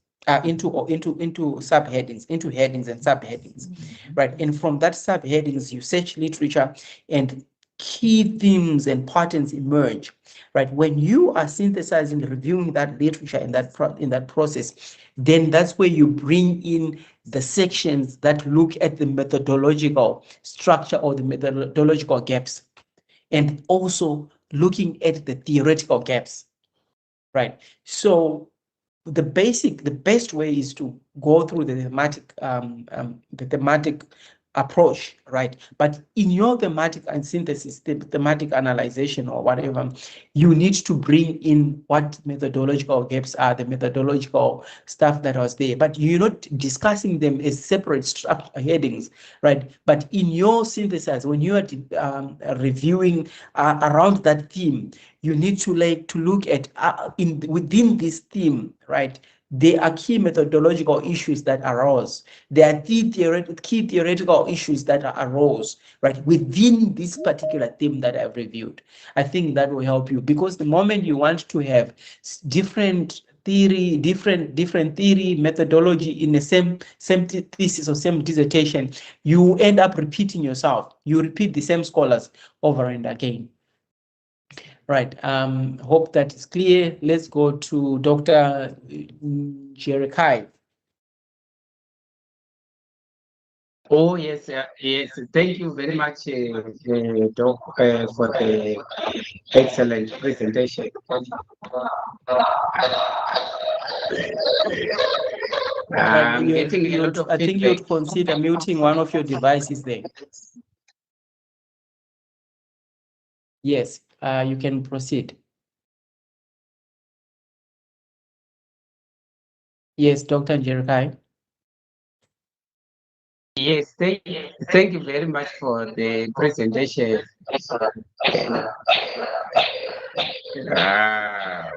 A: into subheadings, into headings and subheadings, right? And from that subheadings, you search literature and key themes and patterns emerge, right? When you are synthesizing, reviewing that literature in that process, then that's where you bring in the sections that look at the methodological structure or the methodological gaps, and also looking at the theoretical gaps, right? So the best way is to go through the thematic approach, right? But in your thematic and synthesis, the thematic analysis or whatever, you need to bring in what methodological gaps are, the methodological stuff that was there, but you're not discussing them as separate headings, right? But in your synthesis, when you are reviewing around that theme, you need to look at within this theme, right? There are key methodological issues that arose. There are key theoretical issues that arose, right, within this particular theme that I've reviewed. I think that will help you, because the moment you want to have different theory, different theory methodology in the same thesis or same dissertation, you end up repeating yourself. You repeat the same scholars over and again. Right. Hope that is clear. Let's go to Dr. Jerekai.
C: Oh, yes, yes. Thank you very much, Doc, for the excellent presentation. I'm getting a lot of
A: I think you'd consider muting one of your devices there. Yes, you can proceed. Yes, Dr. Njerikai.
C: Yes, thank you very much for the presentation. Uh,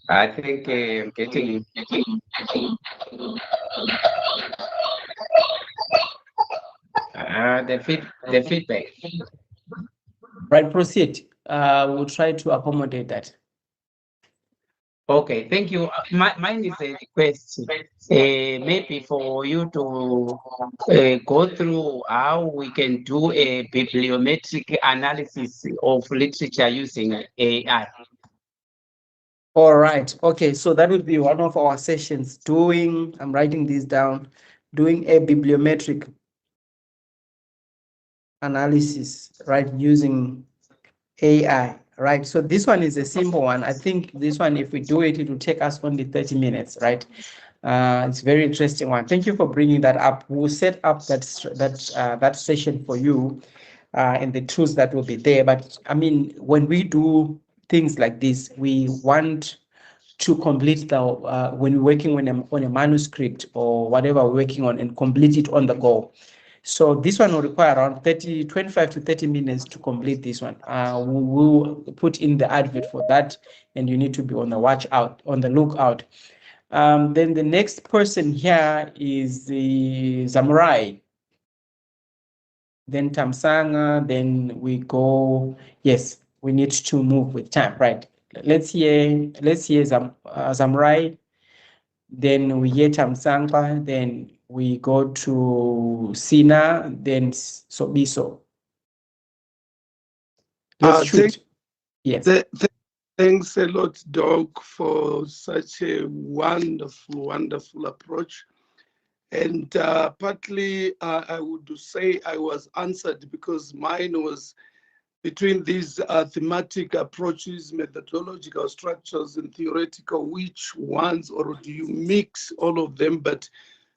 C: I think getting the feedback.
A: Right, proceed. We'll try to accommodate that.
C: Okay, thank you. Mine is a request, maybe for you to go through how we can do a bibliometric analysis of literature using AI.
A: All right. Okay. So that would be one of our sessions doing, I'm writing this down, doing a bibliometric analysis, right, using AI, right? So this one is a simple one. I think this one, if we do it, it will take us only 30 minutes, right? It's a very interesting one. Thank you for bringing that up. We'll set up that session for you and the tools that will be there. But I mean, when we do things like this, we want to complete the when we're working on a manuscript or whatever we're working on and complete it on the go. So this one will require around 25 to 30 minutes to complete this one. We will put in the advert for that, and you need to be on the lookout. Then the next person here is the Samurai, then Tamsanga, then we go, yes, we need to move with time, right? Let's hear Samurai, then we hear Tamsanga, then we go to Sina, then Sobiso. Let's shoot. Yes.
D: Thanks a lot, Doc, for such a wonderful, wonderful approach. And partly, I would say I was answered because mine was between these thematic approaches, methodological structures, and theoretical. Which ones, or do you mix all of them? But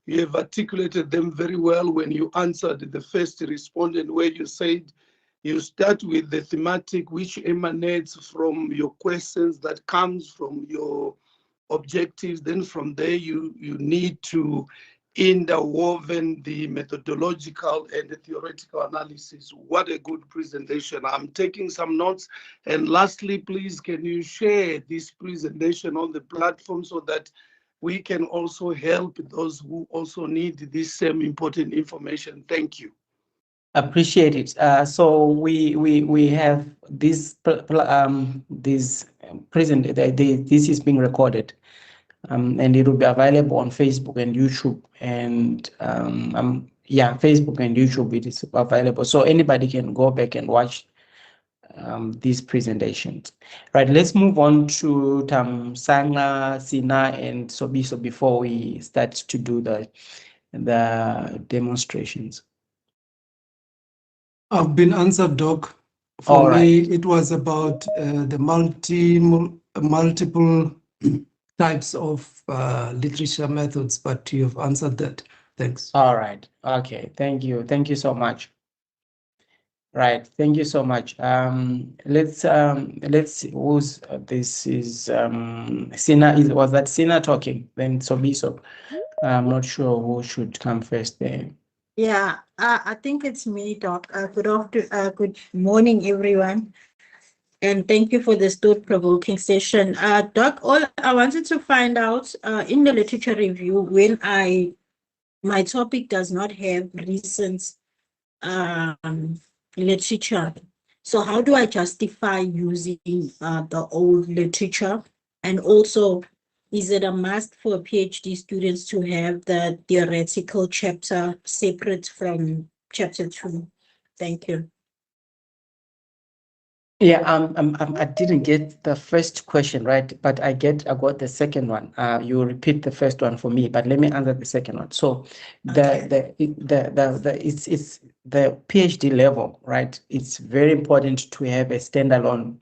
D: you have articulated them very well when you answered the first respondent, where you said you start with the thematic, which emanates from your questions, that comes from your objectives. Then from there, you need to interwoven the methodological and the theoretical analysis. What a good presentation. I'm taking some notes. And lastly, please, can you share this presentation on the platform so that we can also help those who also need this same important information? Thank you.
A: Appreciate it. So we have this this is being recorded, and it will be available on Facebook and YouTube, and Facebook and YouTube, it is available, so anybody can go back and watch these presentations. Right. Let's move on to Tamsanga, Sina, and Sobiso before we start to do the demonstrations.
E: I've been answered, Doc. For me, it was about the multiple types of literature methods, but you've answered that. Thanks.
A: All right. Okay. Thank you. Thank you so much. Right. Thank you so much. Let's who's this is Sina, was that Sina talking? Then Sobiso. I'm not sure who should come first there.
B: Yeah, I think it's me, Doc. Good morning, everyone. And thank you for this thought-provoking session. Doc, all I wanted to find out in the literature review, when my topic does not have recent literature. So how do I justify using the old literature? And also, is it a must for PhD students to have the theoretical chapter separate from chapter 2? Thank you.
A: Yeah, I didn't get the first question right, but I got the second one. You repeat the first one for me, but let me answer the second one. So it's the PhD level, right? It's very important to have a standalone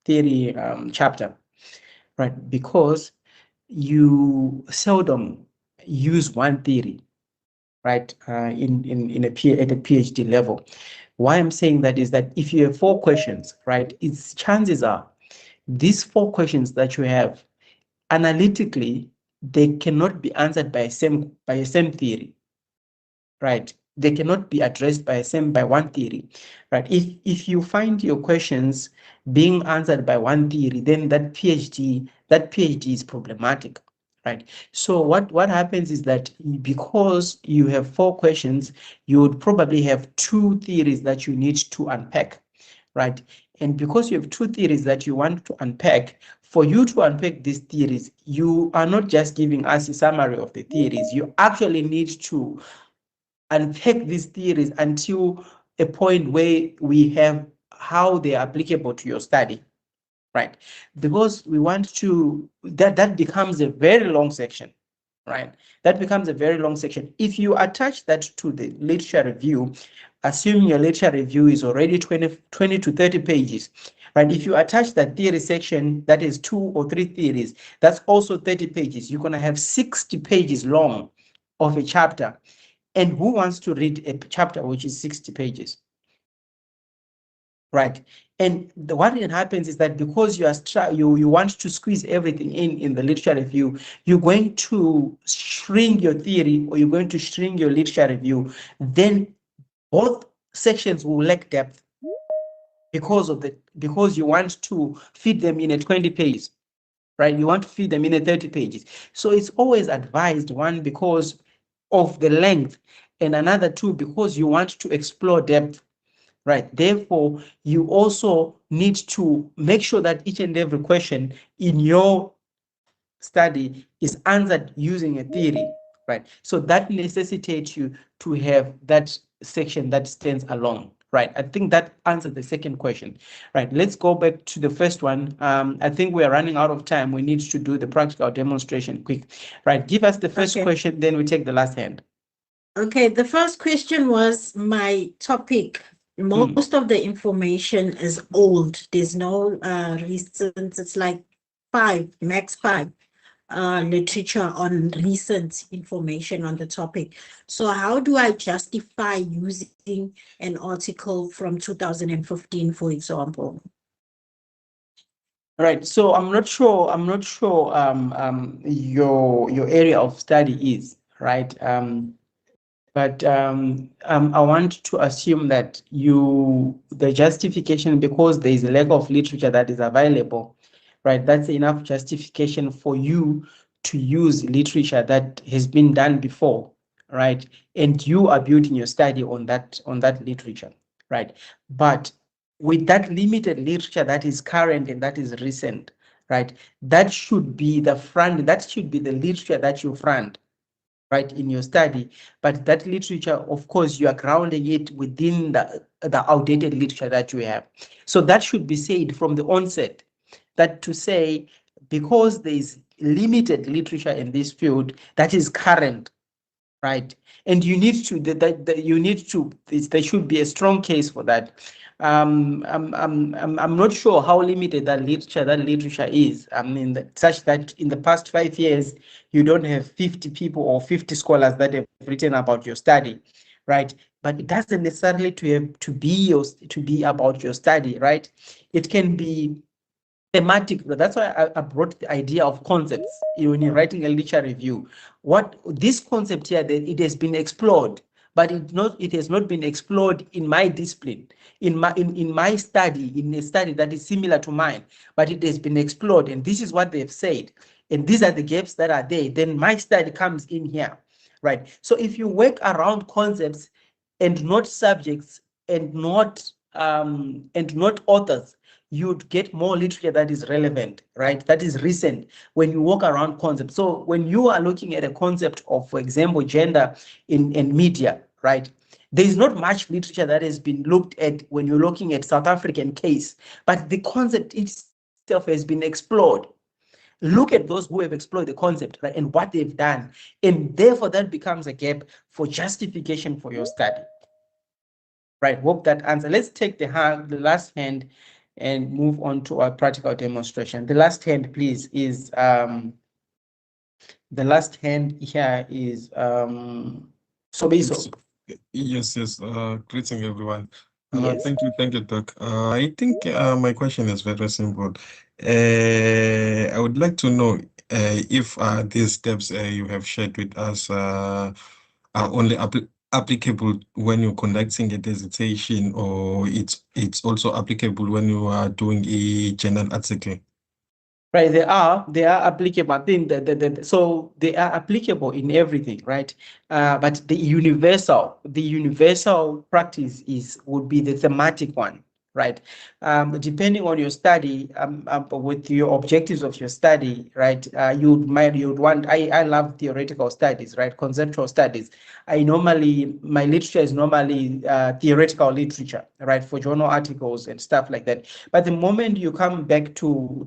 A: theory chapter, right? Because you seldom use one theory, right? In at a PhD level. Why I'm saying that is that if you have 4 questions, right, it's chances are these 4 questions that you have analytically, they cannot be answered by a same theory, right? They cannot be addressed by one theory, right? If you find your questions being answered by one theory, then that PhD is problematic, right? So what happens is that because you have 4 questions, you would probably have 2 theories that you need to unpack, right? And because you have 2 theories that you want to unpack, for you to unpack these theories, you are not just giving us a summary of the theories. You actually need to unpack these theories until a point where we have how they are applicable to your study, right? Because we want to, that becomes a very long section, right? That becomes a very long section. If you attach that to the literature review, assuming your literature review is already 20 to 30 pages, right? If you attach that theory section, that is 2 or 3 theories, that's also 30 pages. You're going to have 60 pages long of a chapter. And who wants to read a chapter which is 60 pages? Right. And what happens is that because you want to squeeze everything in the literature review, you're going to shrink your theory or you're going to shrink your literature review. Then both sections will lack depth because you want to feed them in a 20 pages, right? You want to feed them in a 30 pages. So it's always advised, one, because of the length, and another, two, because you want to explore depth, right? Therefore, you also need to make sure that each and every question in your study is answered using a theory, right? So that necessitates you to have that section that stands alone, right? I think that answers the second question, right? Let's go back to the first one. I think we are running out of time. We need to do the practical demonstration quick, right? Give us the first question, then we take the last hand.
F: Okay, the first question was my topic. Most of the information is old. There's no recent. It's like 5, max 5 literature on recent information on the topic. So how do I justify using an article from 2015, for example?
A: Right. So I'm not sure your area of study is, right? But I want to assume that the justification, because there is a lack of literature that is available, right? That's enough justification for you to use literature that has been done before, right? And you are building your study on that literature, right? But with that limited literature that is current and that is recent, right? That should be the literature that you front, right, in your study. But that literature, of course, you are grounding it within the outdated literature that you have. So that should be said from the onset, that to say, because there is limited literature in this field that is current, right, and you need to there should be a strong case for that. I'm not sure how limited that literature is. I mean, such that in the past 5 years you don't have 50 people or 50 scholars that have written about your study, right? But it doesn't necessarily to be about your study, right? It can be thematic. That's why I brought the idea of concepts when you're writing a literature review. What this concept here, that it has been explored, but it has not been explored in my discipline, in my study, in a study that is similar to mine, but it has been explored, and this is what they've said, and these are the gaps that are there. Then my study comes in here, right? So if you work around concepts and not subjects and not authors, you'd get more literature that is relevant, right? That is recent when you walk around concepts. So when you are looking at a concept of, for example, gender in media, right? There is not much literature that has been looked at when you're looking at South African case, but the concept itself has been explored. Look at those who have explored the concept, right, and what they've done. And therefore, that becomes a gap for justification for your study. Right, hope that answer. Let's take the last hand and move on to our practical demonstration. The last hand, please, is the last hand here is So Biso.
G: Yes. Greeting everyone.
A: Yes.
G: Thank you, Doc. I think my question is very simple. I would like to know if these steps you have shared with us are only applicable when you're conducting a dissertation, or it's also applicable when you are doing a journal article.
A: Right, they are applicable. I think so they are applicable in everything, right? But the universal practice would be the thematic one, right? Depending on your study, with your objectives of your study, right? You'd want. I love theoretical studies, right? Conceptual studies. My literature is normally theoretical literature, right? For journal articles and stuff like that. But the moment you come back to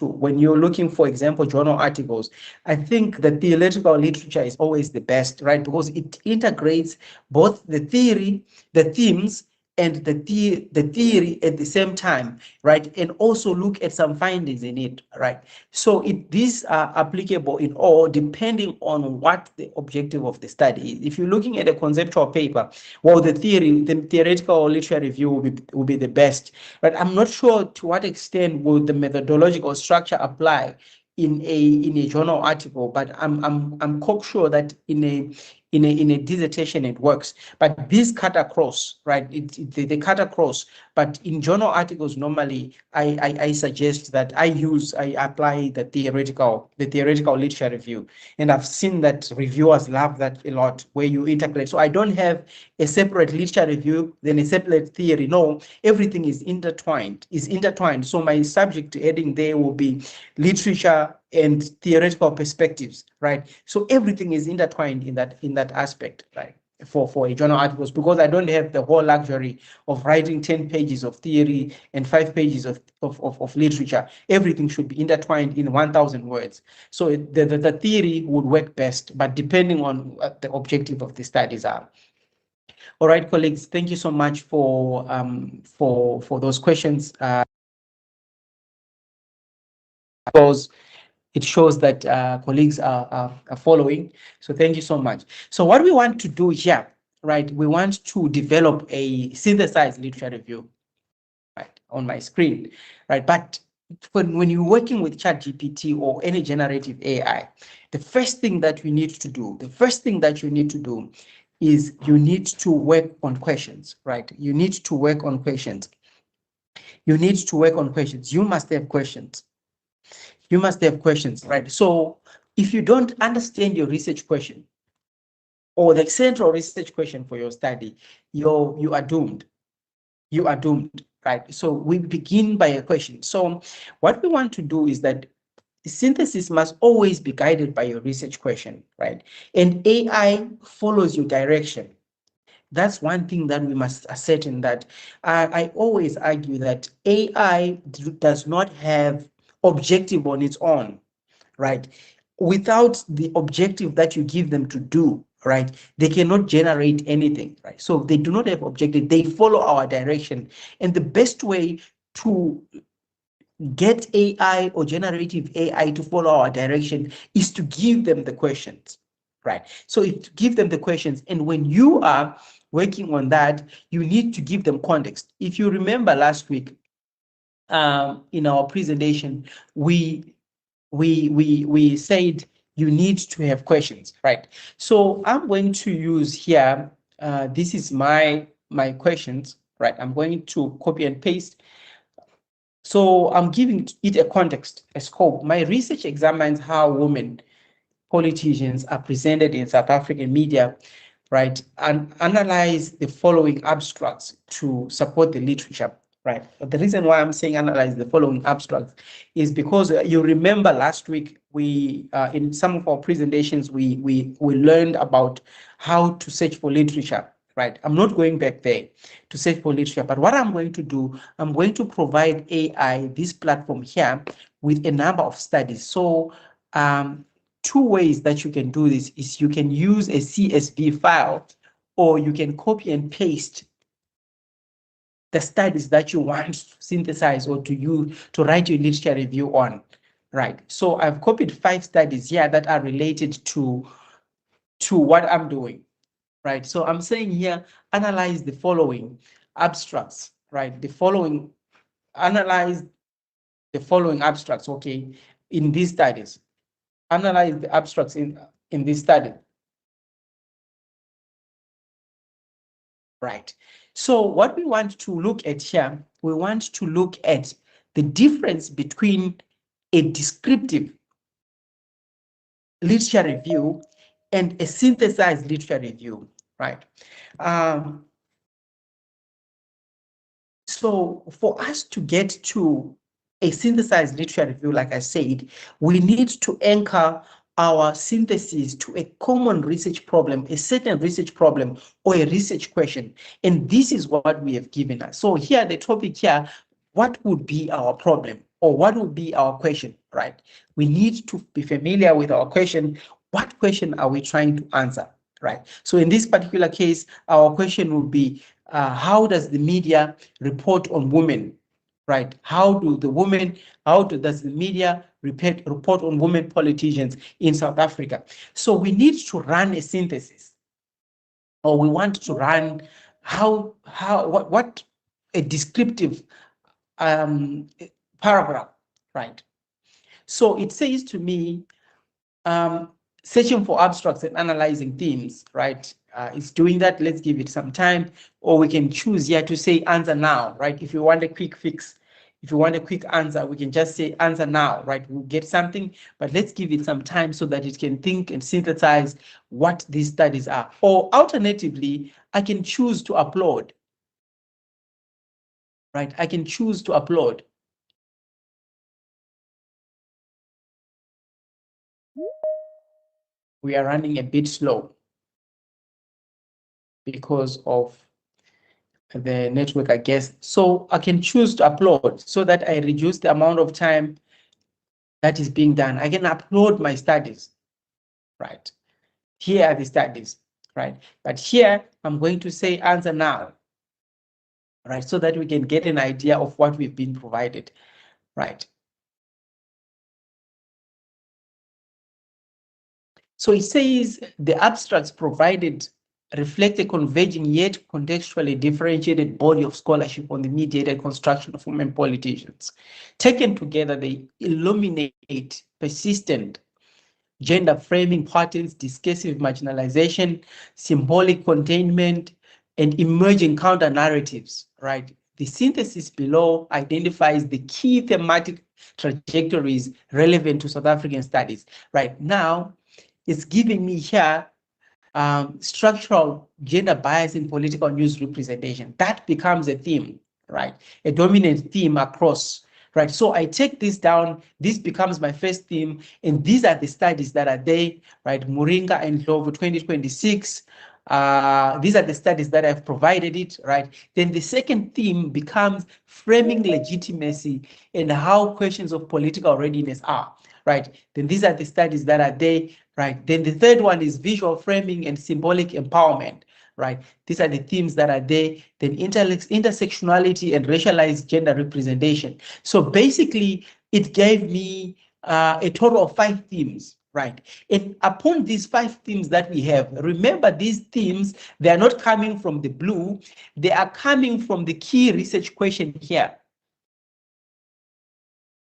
A: when you're looking, for example, journal articles, I think the theoretical literature is always the best, right? Because it integrates both the theory, the themes, and the theory at the same time, right? And also look at some findings in it, right? So these are applicable in all, depending on what the objective of the study is. If you're looking at a conceptual paper, well, the theoretical literature review will be the best. But I'm not sure to what extent will the methodological structure apply in a journal article, but I'm quite sure that in a dissertation it works. But these cut across, right? They cut across. But in journal articles, normally I suggest that I apply the theoretical literature review, and I've seen that reviewers love that a lot, where you integrate. So I don't have a separate literature review, then a separate theory. No, everything is intertwined. So my subject heading there will be literature and theoretical perspectives, right? So everything is intertwined in that aspect, right? For a journal articles, because I don't have the whole luxury of writing 10 pages of theory and 5 pages of literature. Everything should be intertwined in 1,000 words. So the theory would work best, but depending on what the objective of the studies are. All right, colleagues, thank you so much for those questions. Because it shows that colleagues are following. So thank you so much. So what we want to do here, right? We want to develop a synthesized literature review, right, on my screen, right? But when you're working with ChatGPT or any generative AI, the first thing that you need to do is you need to work on questions, right? You need to work on questions. You must have questions. Right? So if you don't understand your research question or the central research question for your study, you are doomed. Right? So we begin by a question. So what we want to do is that the synthesis must always be guided by your research question, right? And AI follows your direction. That's one thing that we must ascertain, that I always argue that AI does not have objective on its own, right? Without the objective that you give them to do, right, they cannot generate anything, right? So they do not have objective, they follow our direction. And the best way to get AI or generative AI to follow our direction is to give them the questions, right? So to give them the questions, and when you are working on that, you need to give them context. If you remember last week, in our presentation, we said you need to have questions, right? So I'm going to use here, this is my questions, right? I'm going to copy and paste. So I'm giving it a context, a scope. My research examines how women politicians are presented in South African media, right? And analyze the following abstracts to support the literature, right? But the reason why I'm saying analyze the following abstracts is because you remember last week we in some of our presentations we learned about how to search for literature, right? I'm not going back there to search for literature, but what I'm going to do, I'm going to provide AI, this platform here, with a number of studies. So two ways that you can do this is you can use a CSV file, or you can copy and paste the studies that you want to synthesize or to use to write your literature review on, right? So I've copied 5 studies here that are related to what I'm doing, right? So I'm saying here, analyze the following abstracts, right? Analyze the following abstracts, okay, in these studies. Analyze the abstracts in this study. Right. So what we want to look at here, we want to look at the difference between a descriptive literature review and a synthesized literature review, right? So for us to get to a synthesized literature review, like I said, we need to anchor our synthesis to a common research problem, a certain research problem or a research question. And this is what we have given us. So here, the topic here, what would be our problem or what would be our question, right? We need to be familiar with our question. What question are we trying to answer, right? So in this particular case, our question would be, how does the media report on women, right? How does the media report on women politicians in South Africa? So we need to run a synthesis, or we want to run what a descriptive paragraph, right? So it says to me, searching for abstracts and analyzing themes, right? It's doing that. Let's give it some time, or we can choose here to say answer now, right? If you want a quick fix, if you want a quick answer, we can just say answer now, right? We'll get something, but let's give it some time so that it can think and synthesize what these studies are. Or alternatively, I can choose to upload, right? I can choose to upload. We are running a bit slow because of the network, I guess. So I can choose to upload so that I reduce the amount of time that is being done. I can upload my studies, right? Here are the studies, right? But here I'm going to say answer now, right? So that we can get an idea of what we've been provided, right? So it says the abstracts provided reflect a converging yet contextually differentiated body of scholarship on the mediated construction of women politicians. Taken together, they illuminate persistent gender framing patterns, discursive marginalization, symbolic containment, and emerging counter narratives, right? The synthesis below identifies the key thematic trajectories relevant to South African studies. Right now, it's giving me here structural gender bias in political news representation. That becomes a theme, right? A dominant theme across, right? So I take this down, this becomes my first theme, and these are the studies that are there, right? Moringa and Glovo 2026. These are the studies that I've provided it, right? Then the second theme becomes framing legitimacy and how questions of political readiness are, right? Then these are the studies that are there, right? Then the third one is visual framing and symbolic empowerment, right? These are the themes that are there. Then intersectionality and racialized gender representation. So basically, it gave me a total of 5 themes, right? And upon these 5 themes that we have, remember these themes, they are not coming from the blue, they are coming from the key research question here.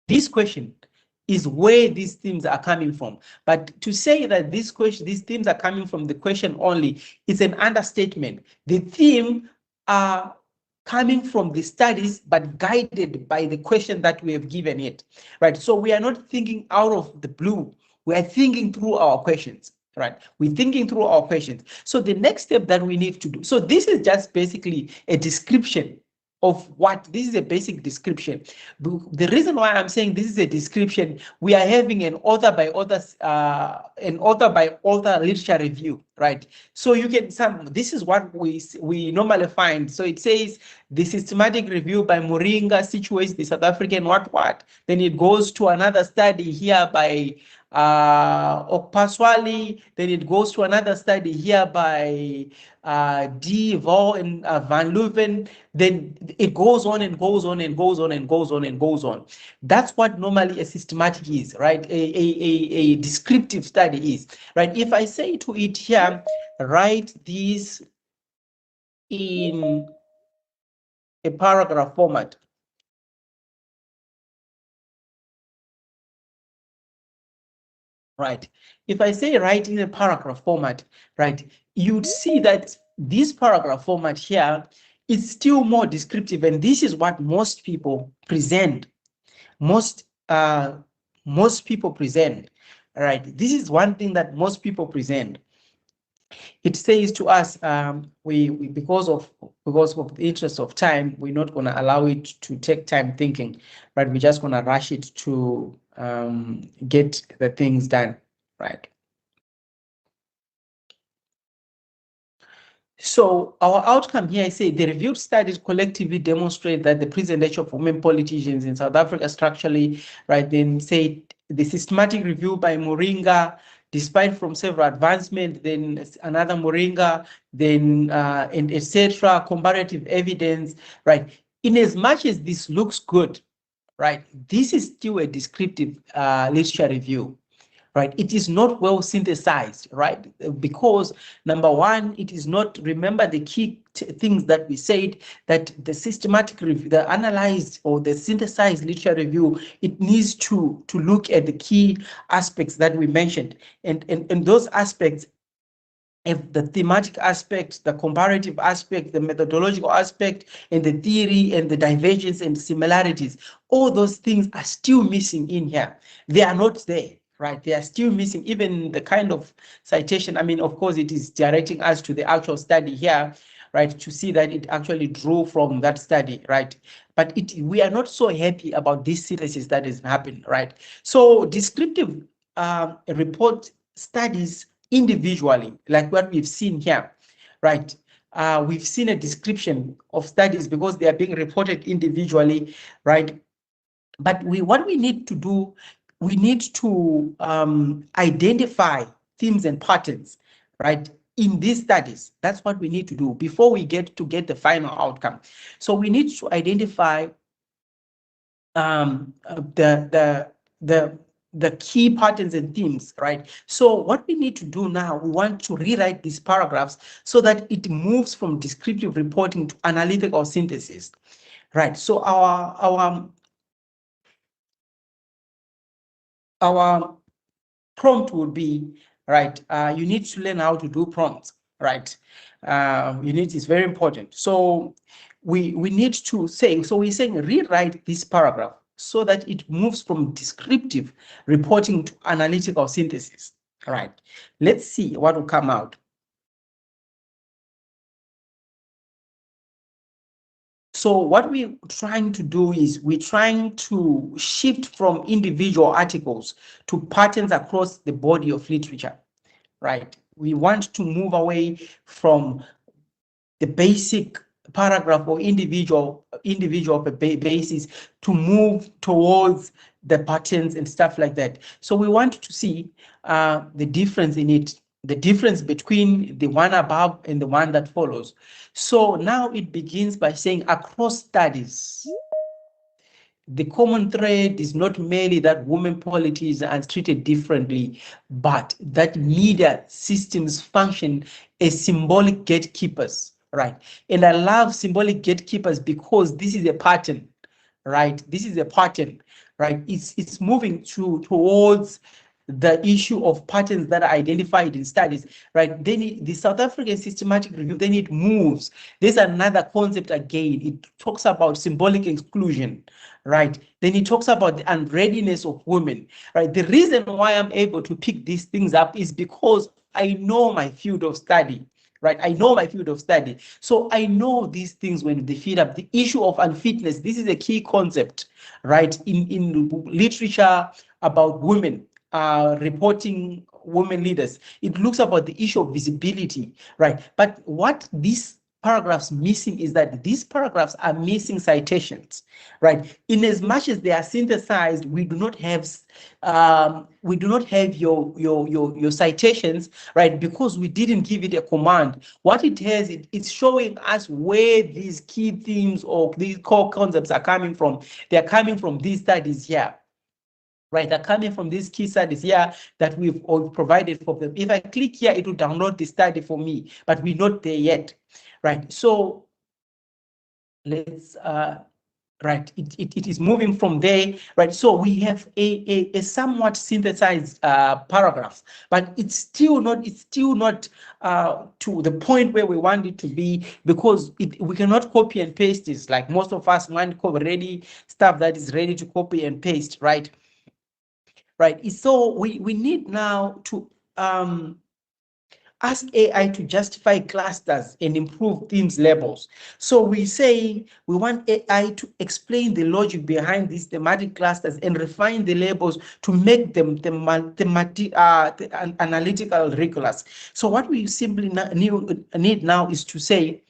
A: This question is where these themes are coming from. But to say that these themes are coming from the question only is an understatement. The theme are coming from the studies, but guided by the question that we have given it, right? So we are not thinking out of the blue. We are thinking through our questions, right? We're thinking through our questions. So the next step that we need to do, so this is just basically a description of what, this is a basic description. The reason why I'm saying this is a description, we are having an author by author literature review, right? So you can, this is what we normally find. So it says the systematic review by Moringa situates the South African what. Then it goes to another study here by Okpaswali, then it goes to another study here by D. Val and Van Leuven, then it goes on and goes on and goes on and goes on and goes on. That's what normally a systematic is, right? A descriptive study is, right? If I say to it here, write these in a paragraph format. Right. If I say write in a paragraph format, right, you'd see that this paragraph format here is still more descriptive, and this is what most people present. Most people present. Right. This is one thing that most people present. It says to us, we because of the interest of time, we're not going to allow it to take time thinking, right? We're just going to rush it to get the things done, right? So our outcome here, I say the reviewed studies collectively demonstrate that the presentation of women politicians in South Africa structurally, right, then say the systematic review by Moringa, despite from several advancements, then another Moringa, then and etc. comparative evidence, right? In as much as this looks good, right, this is still a descriptive literature review. Right, it is not well synthesized, right? Because number one, it is not, remember the key things that we said, that the systematic review, the analyzed or the synthesized literature review, it needs to look at the key aspects that we mentioned, and those aspects, if the thematic aspect, the comparative aspect, the methodological aspect, and the theory and the divergence and similarities, all those things are still missing in here. They are not there, right? They are still missing. Even the kind of citation, I mean, of course, it is directing us to the actual study here, right, to see that it actually drew from that study, right? But we are not so happy about this synthesis that has happened, right? So descriptive report studies individually, like what we've seen here, right? We've seen a description of studies because they are being reported individually, right? But what we need to do, we need to identify themes and patterns, right, in these studies. That's what we need to do before we get the final outcome. So we need to identify the key patterns and themes, right? So what we need to do now, we want to rewrite these paragraphs so that it moves from descriptive reporting to analytical synthesis, right? So our prompt would be, right, you need to learn how to do prompts, right? It's very important. So we need to say, so we're saying rewrite this paragraph so that it moves from descriptive reporting to analytical synthesis. All right, let's see what will come out. So what we're trying to do is we're trying to shift from individual articles to patterns across the body of literature, right? We want to move away from the basic paragraph or individual basis to move towards the patterns and stuff like that. So we want to see the difference in it, the difference between the one above and the one that follows. So now it begins by saying across studies, the common thread is not merely that women politics are treated differently, but that media systems function as symbolic gatekeepers, right? And I love symbolic gatekeepers because this is a pattern, right? This is a pattern, right? It's moving towards the issue of patterns that are identified in studies, right? Then the South African systematic review, then it moves. There's another concept again. It talks about symbolic exclusion, right? Then it talks about the unreadiness of women, right? The reason why I'm able to pick these things up is because I know my field of study, right? I know my field of study. So I know these things when they feed up. The issue of unfitness, this is a key concept, right? In literature about women, reporting women leaders. It looks about the issue of visibility, right? But what these paragraphs missing is that these paragraphs are missing citations, right? In as much as they are synthesized, we do not have your citations, right? Because we didn't give it a command. What it has, it's showing us where these key themes or these core concepts are coming from. They are coming from these studies here. right, are coming from these key studies here that we've all provided for them. If I click here, it will download the study for me, but we're not there yet, right? So let's right, it is moving from there, right? So we have a somewhat synthesized paragraph, but it's still not to the point where we want it to be, because we cannot copy and paste this. Like most of us want already stuff that is ready to copy and paste, right? Right. So we need now to ask AI to justify clusters and improve themes labels. So we say we want AI to explain the logic behind these thematic clusters and refine the labels to make them thematic, analytical rigorous. So what we simply need now is to say,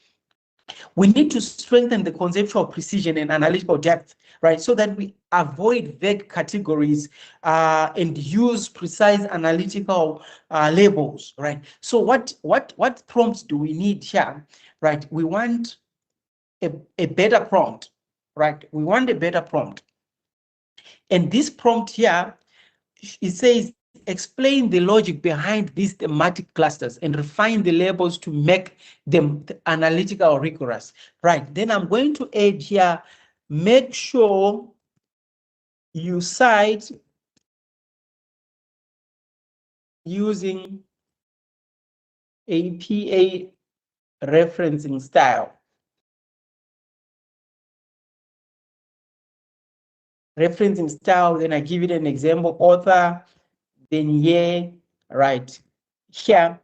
A: we need to strengthen the conceptual precision and analytical depth, right? So that we avoid vague categories and use precise analytical labels, right? So what prompts do we need here, right? We want a better prompt, right? We want a better prompt. And this prompt here, it says, explain the logic behind these thematic clusters and refine the labels to make them analytical rigorous. Right, then I'm going to add here, make sure you cite using APA referencing style. Referencing style, then I give it an example, author, then year, right, here,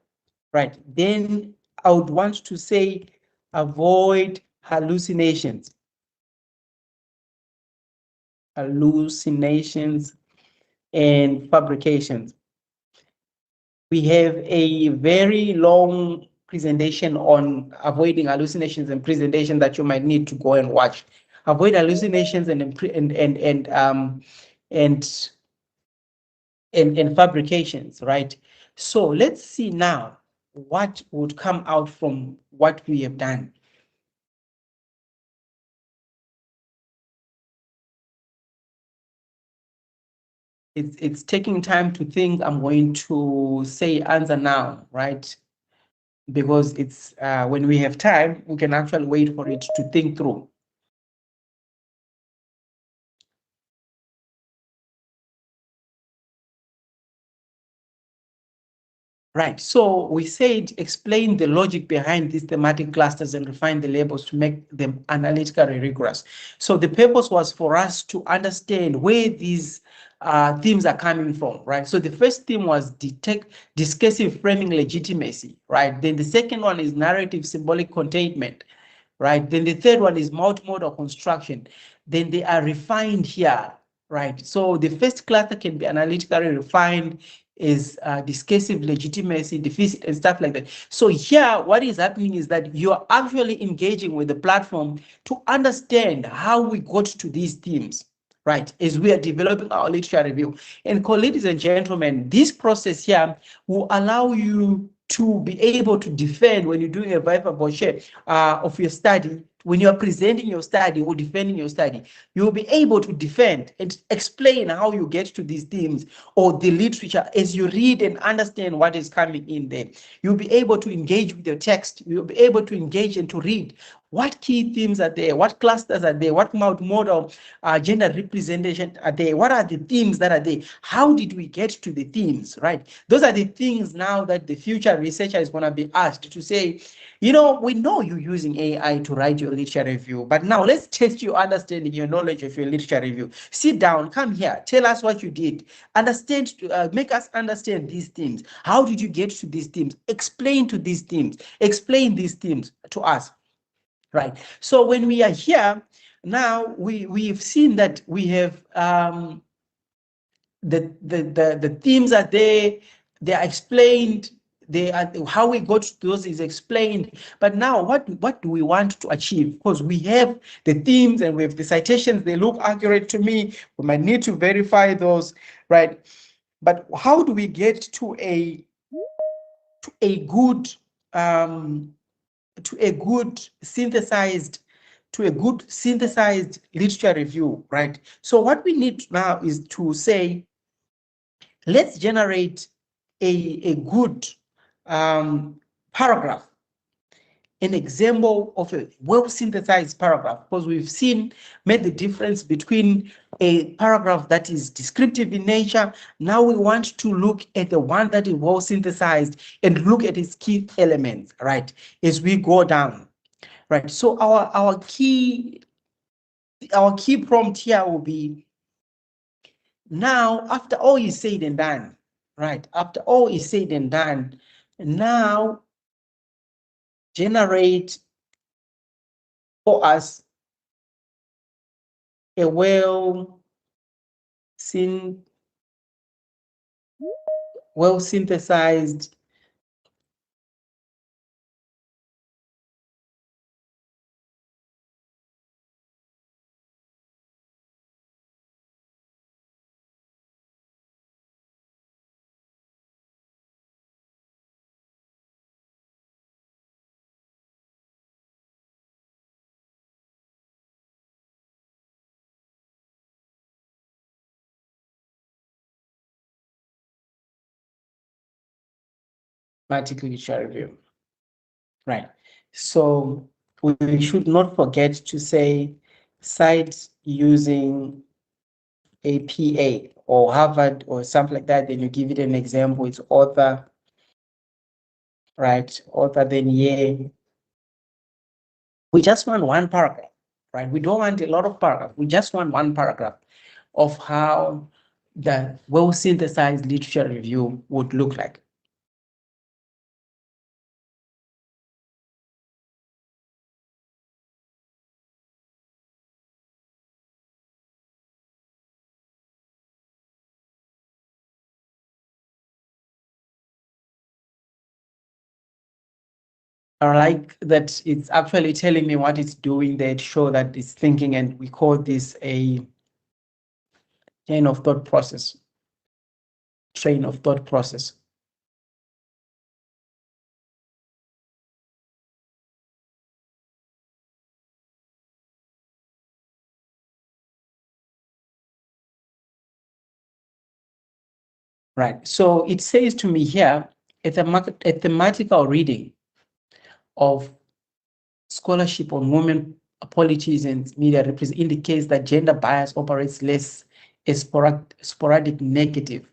A: right. Then I would want to say, avoid hallucinations. Hallucinations and fabrications. We have a very long presentation on avoiding hallucinations and presentation that you might need to go and watch. Avoid hallucinations and fabrications, right? So let's see now what would come out from what we have done. It's taking time to think. I'm going to say answer now, right? Because it's when we have time, we can actually wait for it to think through. Right, so we said explain the logic behind these thematic clusters and refine the labels to make them analytically rigorous. So the purpose was for us to understand where these themes are coming from, right? So the first theme was detect discursive framing legitimacy, right? Then the second one is narrative symbolic containment, right? Then the third one is multimodal construction. Then they are refined here, right? So the first cluster can be analytically refined, is discursive legitimacy deficit and stuff like that. So here, what is happening is that you're actually engaging with the platform to understand how we got to these themes, right, as we are developing our literature review. And ladies and gentlemen, this process here will allow you to be able to defend when you're doing a viva share of your study. When you are presenting your study or defending your study, you'll be able to defend and explain how you get to these themes or the literature as you read and understand what is coming in there. You'll be able to engage with your text. You'll be able to engage and to read what key themes are there, what clusters are there, what model gender representation are there, what are the themes that are there, how did we get to the themes, right? Those are the things now that the future researcher is going to be asked to say, you know, we know you're using AI to write your literature review, but now let's test your understanding, your knowledge of your literature review. Sit down, come here, tell us what you did, understand, make us understand these themes. How did you get to these themes? Explain to these themes, explain these themes to us, right? So when we are here, now we've seen that we have the themes are there, they are explained, they are, how we got to those is explained. But now what do we want to achieve? Because we have the themes and we have the citations, they look accurate to me, we might need to verify those, right? But how do we get to a good synthesized to a good synthesized literature review, right? So what we need now is to say, let's generate a good paragraph, an example of a well-synthesized paragraph, because we've made the difference between a paragraph that is descriptive in nature. Now we want to look at the one that is well-synthesized and look at its key elements, right, as we go down, right? So our key prompt here will be, now, after all is said and done, right, after all is said and done, now generate for us a well-synthesized literature review, right? So we should not forget to say cite using APA or Harvard or something like that. Then you give it an example. It's author, right? Author, then year. We just want one paragraph, right? We don't want a lot of paragraphs. We just want one paragraph of how the well-synthesized literature review would look like. I like that it's actually telling me what it's doing there to show that it's thinking, and we call this a chain of thought process. Train of thought process. Right. So it says to me here, a thematical reading of scholarship on women, polities, and media indicates that gender bias operates less as sporadic negative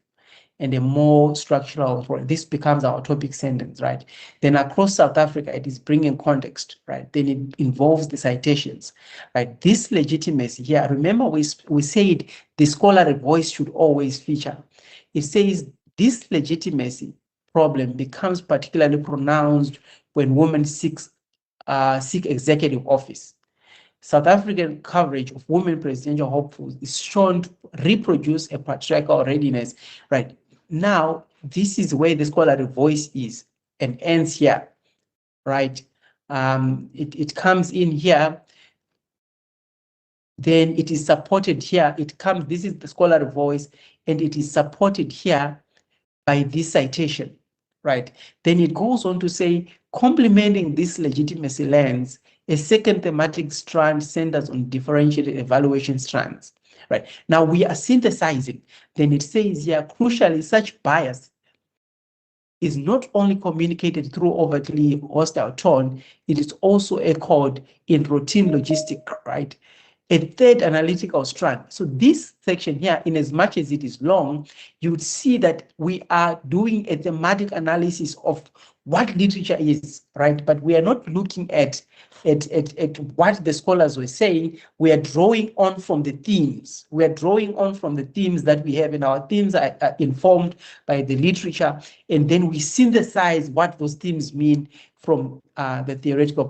A: and a more structural approach. This becomes our topic sentence, right? Then across South Africa, it is bringing context, right? Then it involves the citations, right? This legitimacy here, remember we said the scholarly voice should always feature. It says this legitimacy problem becomes particularly pronounced when women seek executive office. South African coverage of women presidential hopefuls is shown to reproduce a patriarchal readiness, right? Now, this is where the scholarly voice is and ends here, right? It comes in here, then it is supported here. This is the scholarly voice, and it is supported here by this citation, right? Then it goes on to say, complementing this legitimacy lens, a second thematic strand centers on differentiated evaluation strands, right? Now we are synthesizing. Then it says here, crucially, such bias is not only communicated through overtly hostile tone, it is also echoed in routine logistic, right? A third analytical strand. So this section here, in as much as it is long, you would see that we are doing a thematic analysis of what literature is, right? But we are not looking at what the scholars were saying. We are drawing on from the themes. We are drawing on from the themes that we have, and our themes are informed by the literature, and then we synthesize what those themes mean from the theoretical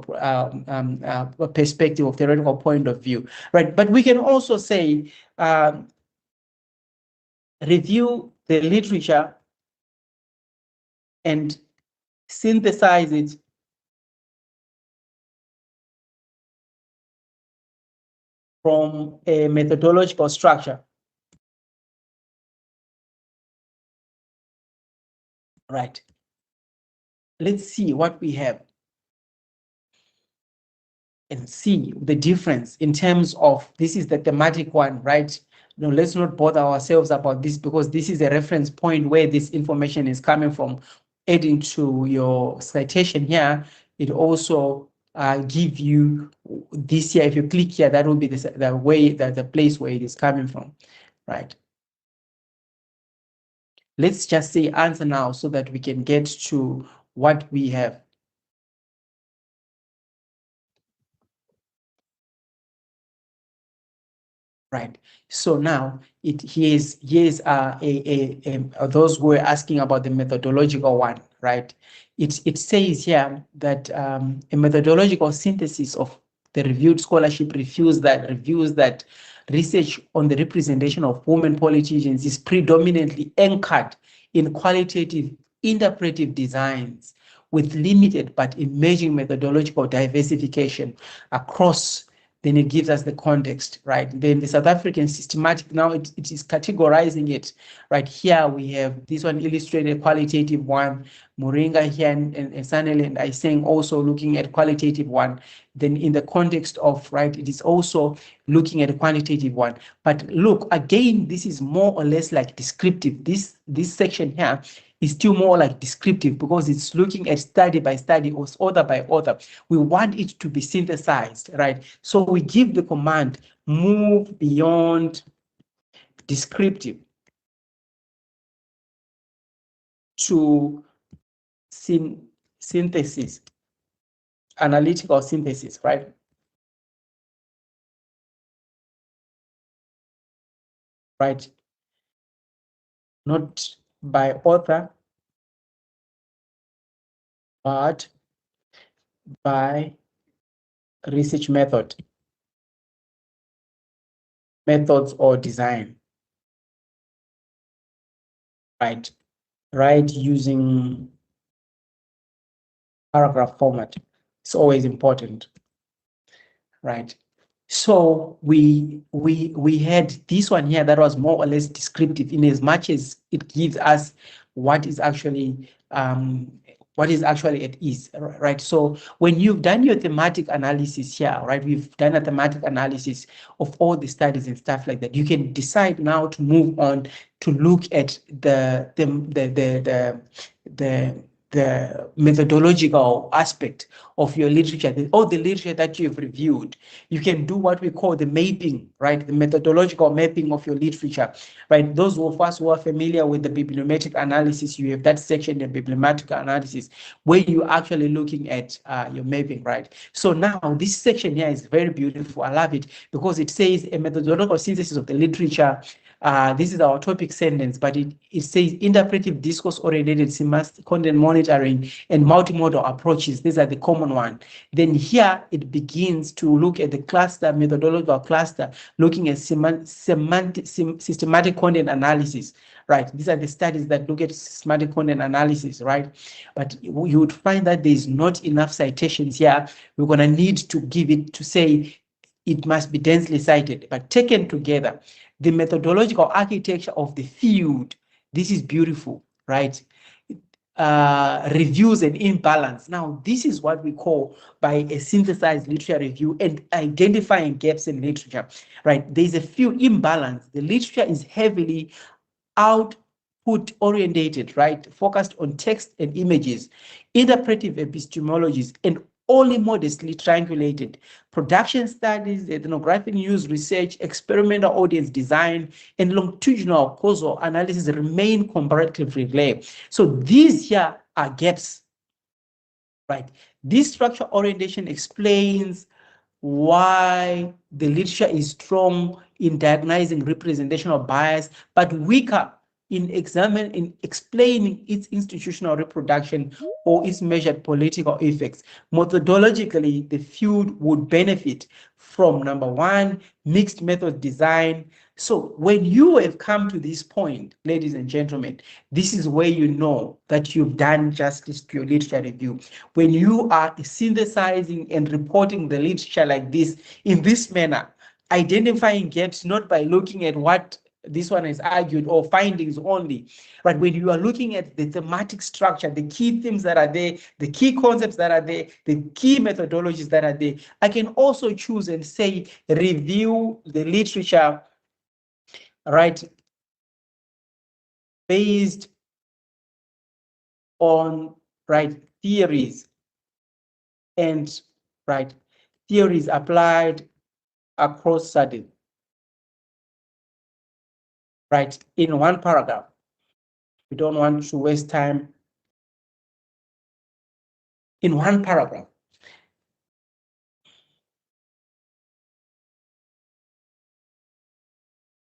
A: perspective, of theoretical point of view, right? But we can also say, review the literature and synthesize it from a methodological structure, right? Let's see what we have. and see the difference in terms of, this is the thematic one, right? No, let's not bother ourselves about this, because this is a reference point where this information is coming from. Adding to your citation here, it also give you this here. If you click here, that will be the way, that the place where it is coming from, right? Let's just say answer now so that we can get to what we have. Right. So now here's those who were asking about the methodological one, right? It says here that a methodological synthesis of the reviewed scholarship reviews that research on the representation of women politicians is predominantly anchored in qualitative interpretive designs with limited but emerging methodological diversification across. Then it gives us the context, right? Then the South African systematic, now it is categorizing it, right? Here we have this one illustrated qualitative one, Moringa here and Sanele and I saying also looking at qualitative one. Then in the context of, right, it is also looking at a quantitative one. But look, again, this is more or less like descriptive. This section here is still more like descriptive because it's looking at study by study or author by author. We want it to be synthesized, right? So we give the command, move beyond descriptive to synthesis, analytical synthesis, right? Right. Not by author, but by research methods or design, right? Right, using paragraph format. It's always important, right? So we had this one here that was more or less descriptive in as much as it gives us what is actually at ease, right? So when you've done your thematic analysis here, right, we've done a thematic analysis of all the studies and stuff like that, you can decide now to move on to look at the methodological aspect of your literature, all the literature that you've reviewed. You can do what we call the mapping, right? The methodological mapping of your literature, right? Those of us who are familiar with the bibliometric analysis, you have that section, the bibliometric analysis, where you're actually looking at your mapping, right? So now this section here is very beautiful. I love it because it says a methodological synthesis of the literature. This is our topic sentence, but it says interpretive discourse-oriented content monitoring and multimodal approaches. These are the common one. Then here it begins to look at the cluster, methodological cluster, looking at systematic content analysis, right? These are the studies that look at systematic content analysis, right? But you would find that there's not enough citations here. We're going to need to give it to say it must be densely cited, but taken together, the methodological architecture of the field, this is beautiful, right? Reviews and imbalance. Now, this is what we call by a synthesized literature review and identifying gaps in literature, right? There's a few imbalance. The literature is heavily output orientated, right? Focused on text and images, interpretive epistemologies, and only modestly triangulated. Production studies, ethnographic news research, experimental audience design, and longitudinal causal analysis remain comparatively rare. So these here are gaps, right? This structure orientation explains why the literature is strong in diagnosing representational bias, but weaker in explaining its institutional reproduction or its measured political effects. Methodologically, the field would benefit from, number one, mixed method design. So when you have come to this point, ladies and gentlemen, this is where you know that you've done justice to your literature review. When you are synthesizing and reporting the literature like this, in this manner, identifying gaps not by looking at what this one is argued, or findings only, right? When you are looking at the thematic structure, the key themes that are there, the key concepts that are there, the key methodologies that are there, I can also choose and say, review the literature, right, based on, right, theories and, right, theories applied across study, right, in one paragraph. We don't want to waste time. In one paragraph.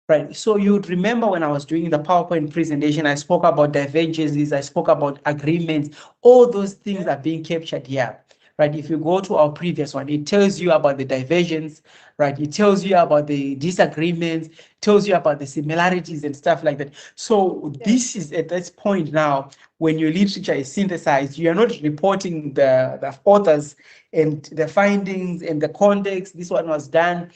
A: Right, so you'd remember when I was doing the PowerPoint presentation, I spoke about divergences, I spoke about agreements, all those things are being captured here, right? If you go to our previous one, it tells you about the divergence, right? It tells you about the disagreements, tells you about the similarities and stuff like that. So this is at this point now, when your literature is synthesized, you are not reporting the authors and the findings and the context. This one was done.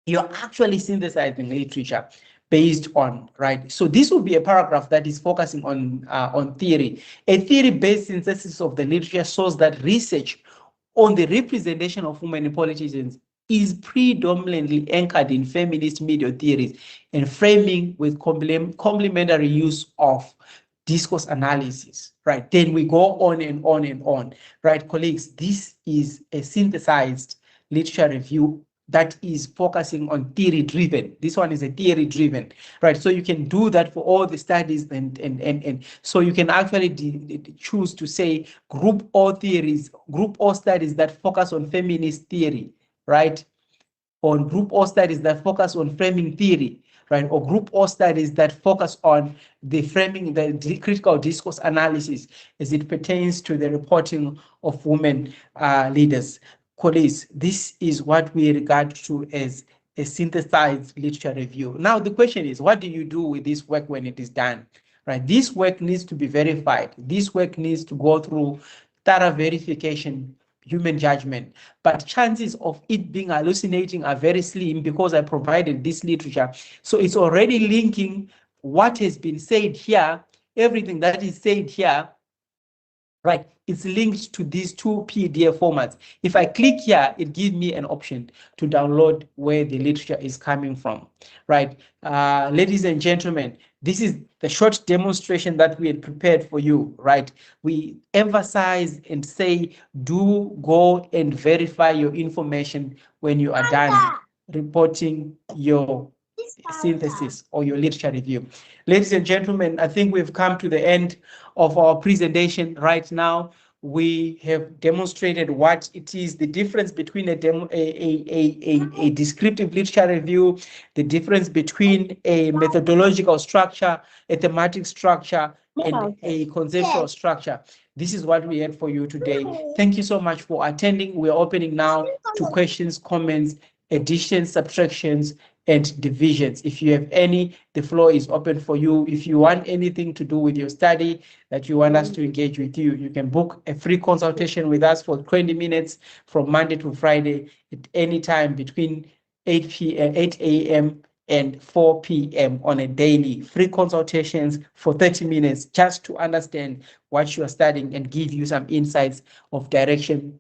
A: You're actually synthesizing literature based on, right? So this will be a paragraph that is focusing on theory. A theory-based synthesis of the literature shows that research on the representation of women in politicians is predominantly anchored in feminist media theories and framing with complementary use of discourse analysis, right? Then we go on and on and on, right, colleagues? This is a synthesized literature review that is focusing on theory driven. This one is a theory driven, right? So you can do that for all the studies, and so you can actually choose to say group all theories, group all studies that focus on feminist theory, right? On group all studies that focus on framing theory, right? Or group all studies that focus on the framing, the critical discourse analysis as it pertains to the reporting of women leaders. Colleagues, this is what we regard to as a synthesized literature review. Now, the question is, what do you do with this work when it is done? Right? This work needs to be verified. This work needs to go through thorough verification, human judgment, but chances of it being hallucinating are very slim because I provided this literature. So it's already linking what has been said here, everything that is said here, right? It's linked to these two PDF formats. If I click here, it gives me an option to download where the literature is coming from, right? Ladies and gentlemen, this is the short demonstration that we had prepared for you, right? We emphasize and say, do go and verify your information when you are done reporting your synthesis or your literature review. Ladies and gentlemen, I think we've come to the end of our presentation right now. We have demonstrated what it is, the difference between a descriptive literature review, the difference between a methodological structure, a thematic structure, and a conceptual structure. This is what we had for you today. Thank you so much for attending. We're opening now to questions, comments, additions, subtractions, and divisions. If you have any, the floor is open for you. If you want anything to do with your study that you want us to engage with you, you can book a free consultation with us for 20 minutes from Monday to Friday at any time between 8 a.m. and 4 p.m. on a daily. Free consultations for 30 minutes just to understand what you are studying and give you some insights of direction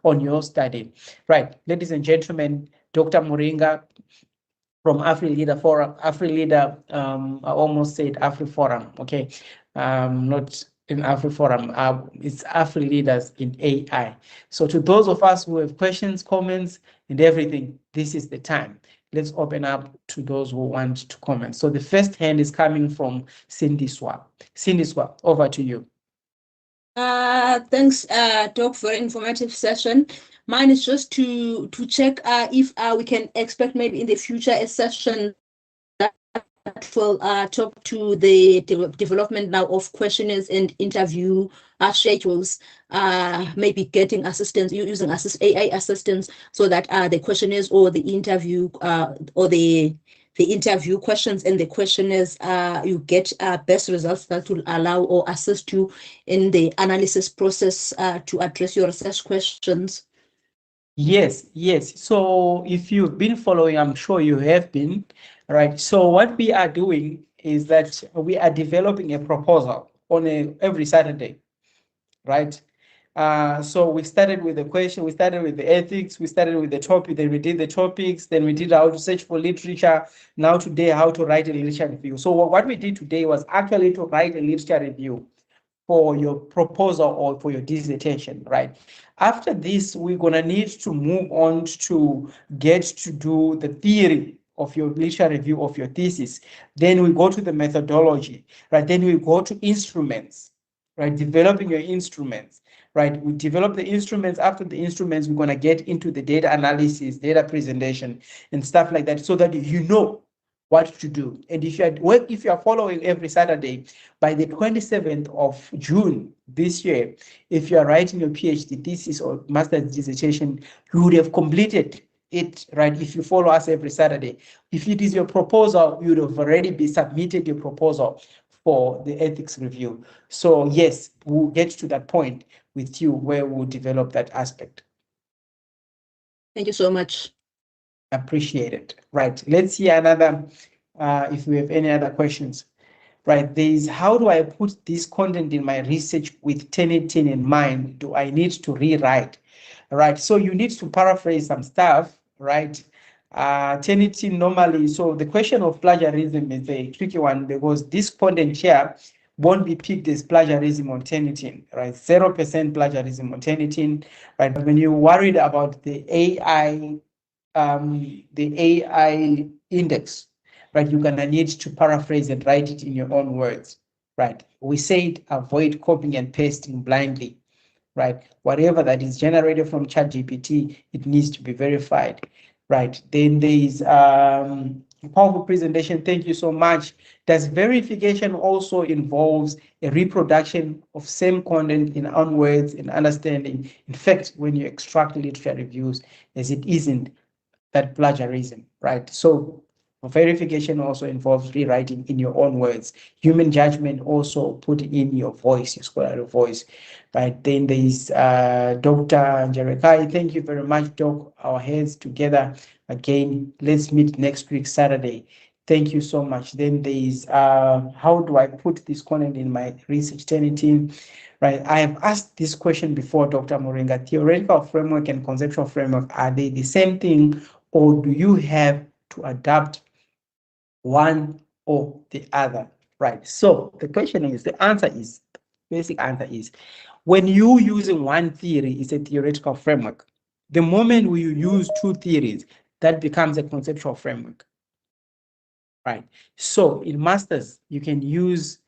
A: on your study. Right, ladies and gentlemen, Dr. Moringa from AfriLeader Forum, AfriLeader, I almost said AfriForum, okay, not in AfriForum, it's AfriLeaders in AI. So to those of us who have questions, comments, and everything, this is the time. Let's open up to those who want to comment. So the first hand is coming from Cindy Swap. Cindy Swap, over to you.
H: Thanks, Doc, for an informative session. Mine is just to check if we can expect maybe in the future a session that will talk to the development now of questionnaires and interview schedules, maybe getting assistance, using AI assistance, so that the questionnaires or the interview or the interview questions and the questionnaires, you get best results that will allow or assist you in the analysis process to address your research questions.
A: Yes. So if you've been following, I'm sure you have been, Right. So what we are doing is that we are developing a proposal on every Saturday, right? So we started with the question, we started with the ethics, we started with the topic, then we did the topics, then we did how to search for literature. Now today, how to write a literature review. So what we did today was actually to write a literature review for your proposal or for your dissertation, right? After this, we're gonna need to move on to get to do the theory of your literature review of your thesis. Then we go to the methodology, right? Then we go to instruments, right? Developing your instruments, right? We develop the instruments. After the instruments, we're gonna get into the data analysis, data presentation, and stuff like that, so that you know what to do. And if you are following every Saturday, by the 27th of June this year, if you are writing your PhD thesis or master's dissertation, you would have completed it, right? If you follow us every Saturday. If it is your proposal, you would have already be submitted your proposal for the ethics review. So yes, we'll get to that point with you where we'll develop that aspect.
H: Thank you so much.
A: Appreciate it. Right. Let's see another, if we have any other questions. Right. There's how do I put this content in my research with Turnitin in mind? Do I need to rewrite? Right. So you need to paraphrase some stuff, right? Turnitin normally, so the question of plagiarism is a tricky one because this content here won't be picked as plagiarism on Turnitin, right? 0% plagiarism on Turnitin, right? But when you're worried about the AI index, right? You're gonna need to paraphrase and write it in your own words, right? We said avoid copying and pasting blindly, right? Whatever that is generated from ChatGPT, it needs to be verified, right? Then there is powerful presentation. Thank you so much. Does verification also involves a reproduction of same content in own words and understanding? In fact, when you extract literature reviews, as it isn't that plagiarism, right? So verification also involves rewriting in your own words. Human judgment also put in your voice, your scholarly voice, right? Then there is Dr. Jerekai. Thank you very much, Doc. Our heads together again. Let's meet next week, Saturday. Thank you so much. Then there is how do I put this content in my research team? Right, I have asked this question before, Dr. Moringa. Theoretical framework and conceptual framework, are they the same thing, or do you have to adapt one or the other? Right. So the question is, the answer is, basic answer is, when you using one theory, it's a theoretical framework. The moment we use two theories, that becomes a conceptual framework. Right. So in masters, you can use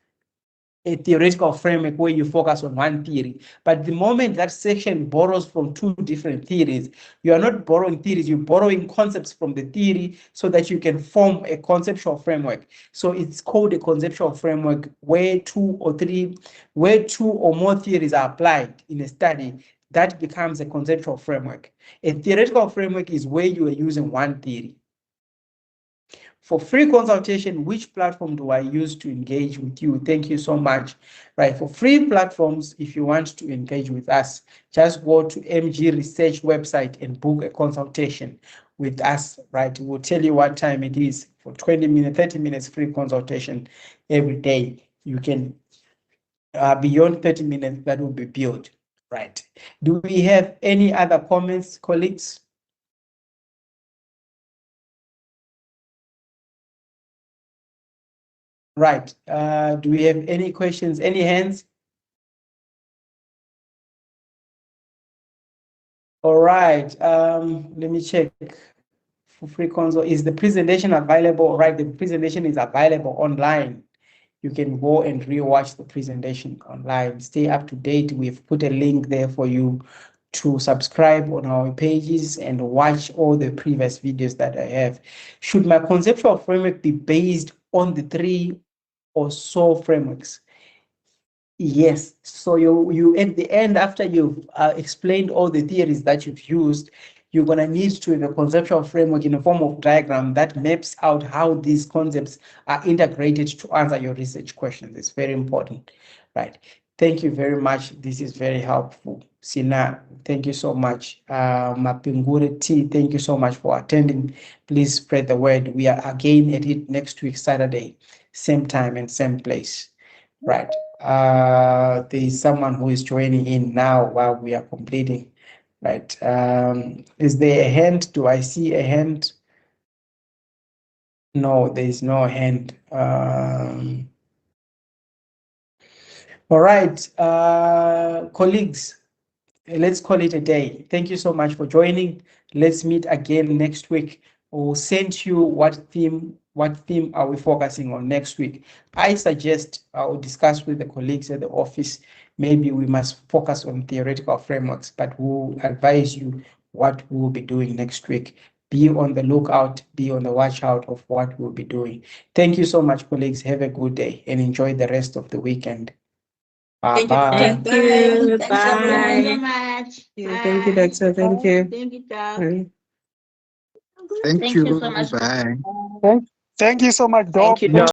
A: a theoretical framework where you focus on one theory. But the moment that section borrows from two different theories, you are not borrowing theories, you're borrowing concepts from the theory so that you can form a conceptual framework. So it's called a conceptual framework where two or more theories are applied in a study. That becomes a conceptual framework. A theoretical framework is where you are using one theory. For free consultation, which platform do I use to engage with you? Thank you so much. Right, for free platforms, if you want to engage with us, just go to MG Research website and book a consultation with us, right? We'll tell you what time it is for 20 minutes, 30 minutes free consultation every day. You can, beyond 30 minutes, that will be billed, right? Do we have any other comments, colleagues? Right. Do we have any questions? Any hands? All right. Let me check. For free console, is the presentation available? Right. The presentation is available online. You can go and rewatch the presentation online. Stay up to date. We've put a link there for you to subscribe on our pages and watch all the previous videos that I have. Should my conceptual framework be based on the three or so frameworks? Yes. So you at the end, after you've explained all the theories that you've used, you're gonna need to have a conceptual framework in the form of diagram that maps out how these concepts are integrated to answer your research questions. It's very important, right? Thank you very much. This is very helpful. Sina, thank you so much. Mapingure T, thank you so much for attending. Please spread the word. We are again at it next week, Saturday, same time and same place. Right. There is someone who is joining in now while we are completing. Right. Is there a hand? Do I see a hand? No, there is no hand. All right, colleagues, let's call it a day. Thank you so much for joining. Let's meet again next week. We'll send you what theme are we focusing on next week. I suggest I will discuss with the colleagues at the office. Maybe we must focus on theoretical frameworks, but we'll advise you what we'll be doing next week. Be on the lookout, be on the watch out of what we'll be doing. Thank you so much, colleagues. Have a good day and enjoy the rest of the weekend. Bye bye.
F: Thank you.
H: Thanks,
F: Bye.
H: everyone.
B: much.
E: Yeah, thank you, Dr. Thank you.
B: Thank you, Doc.
E: Bye.
G: Thank
H: Thank you
G: you.
H: so much.
G: Bye.
A: Thank you so much, Doc.
F: Thank you, Doc.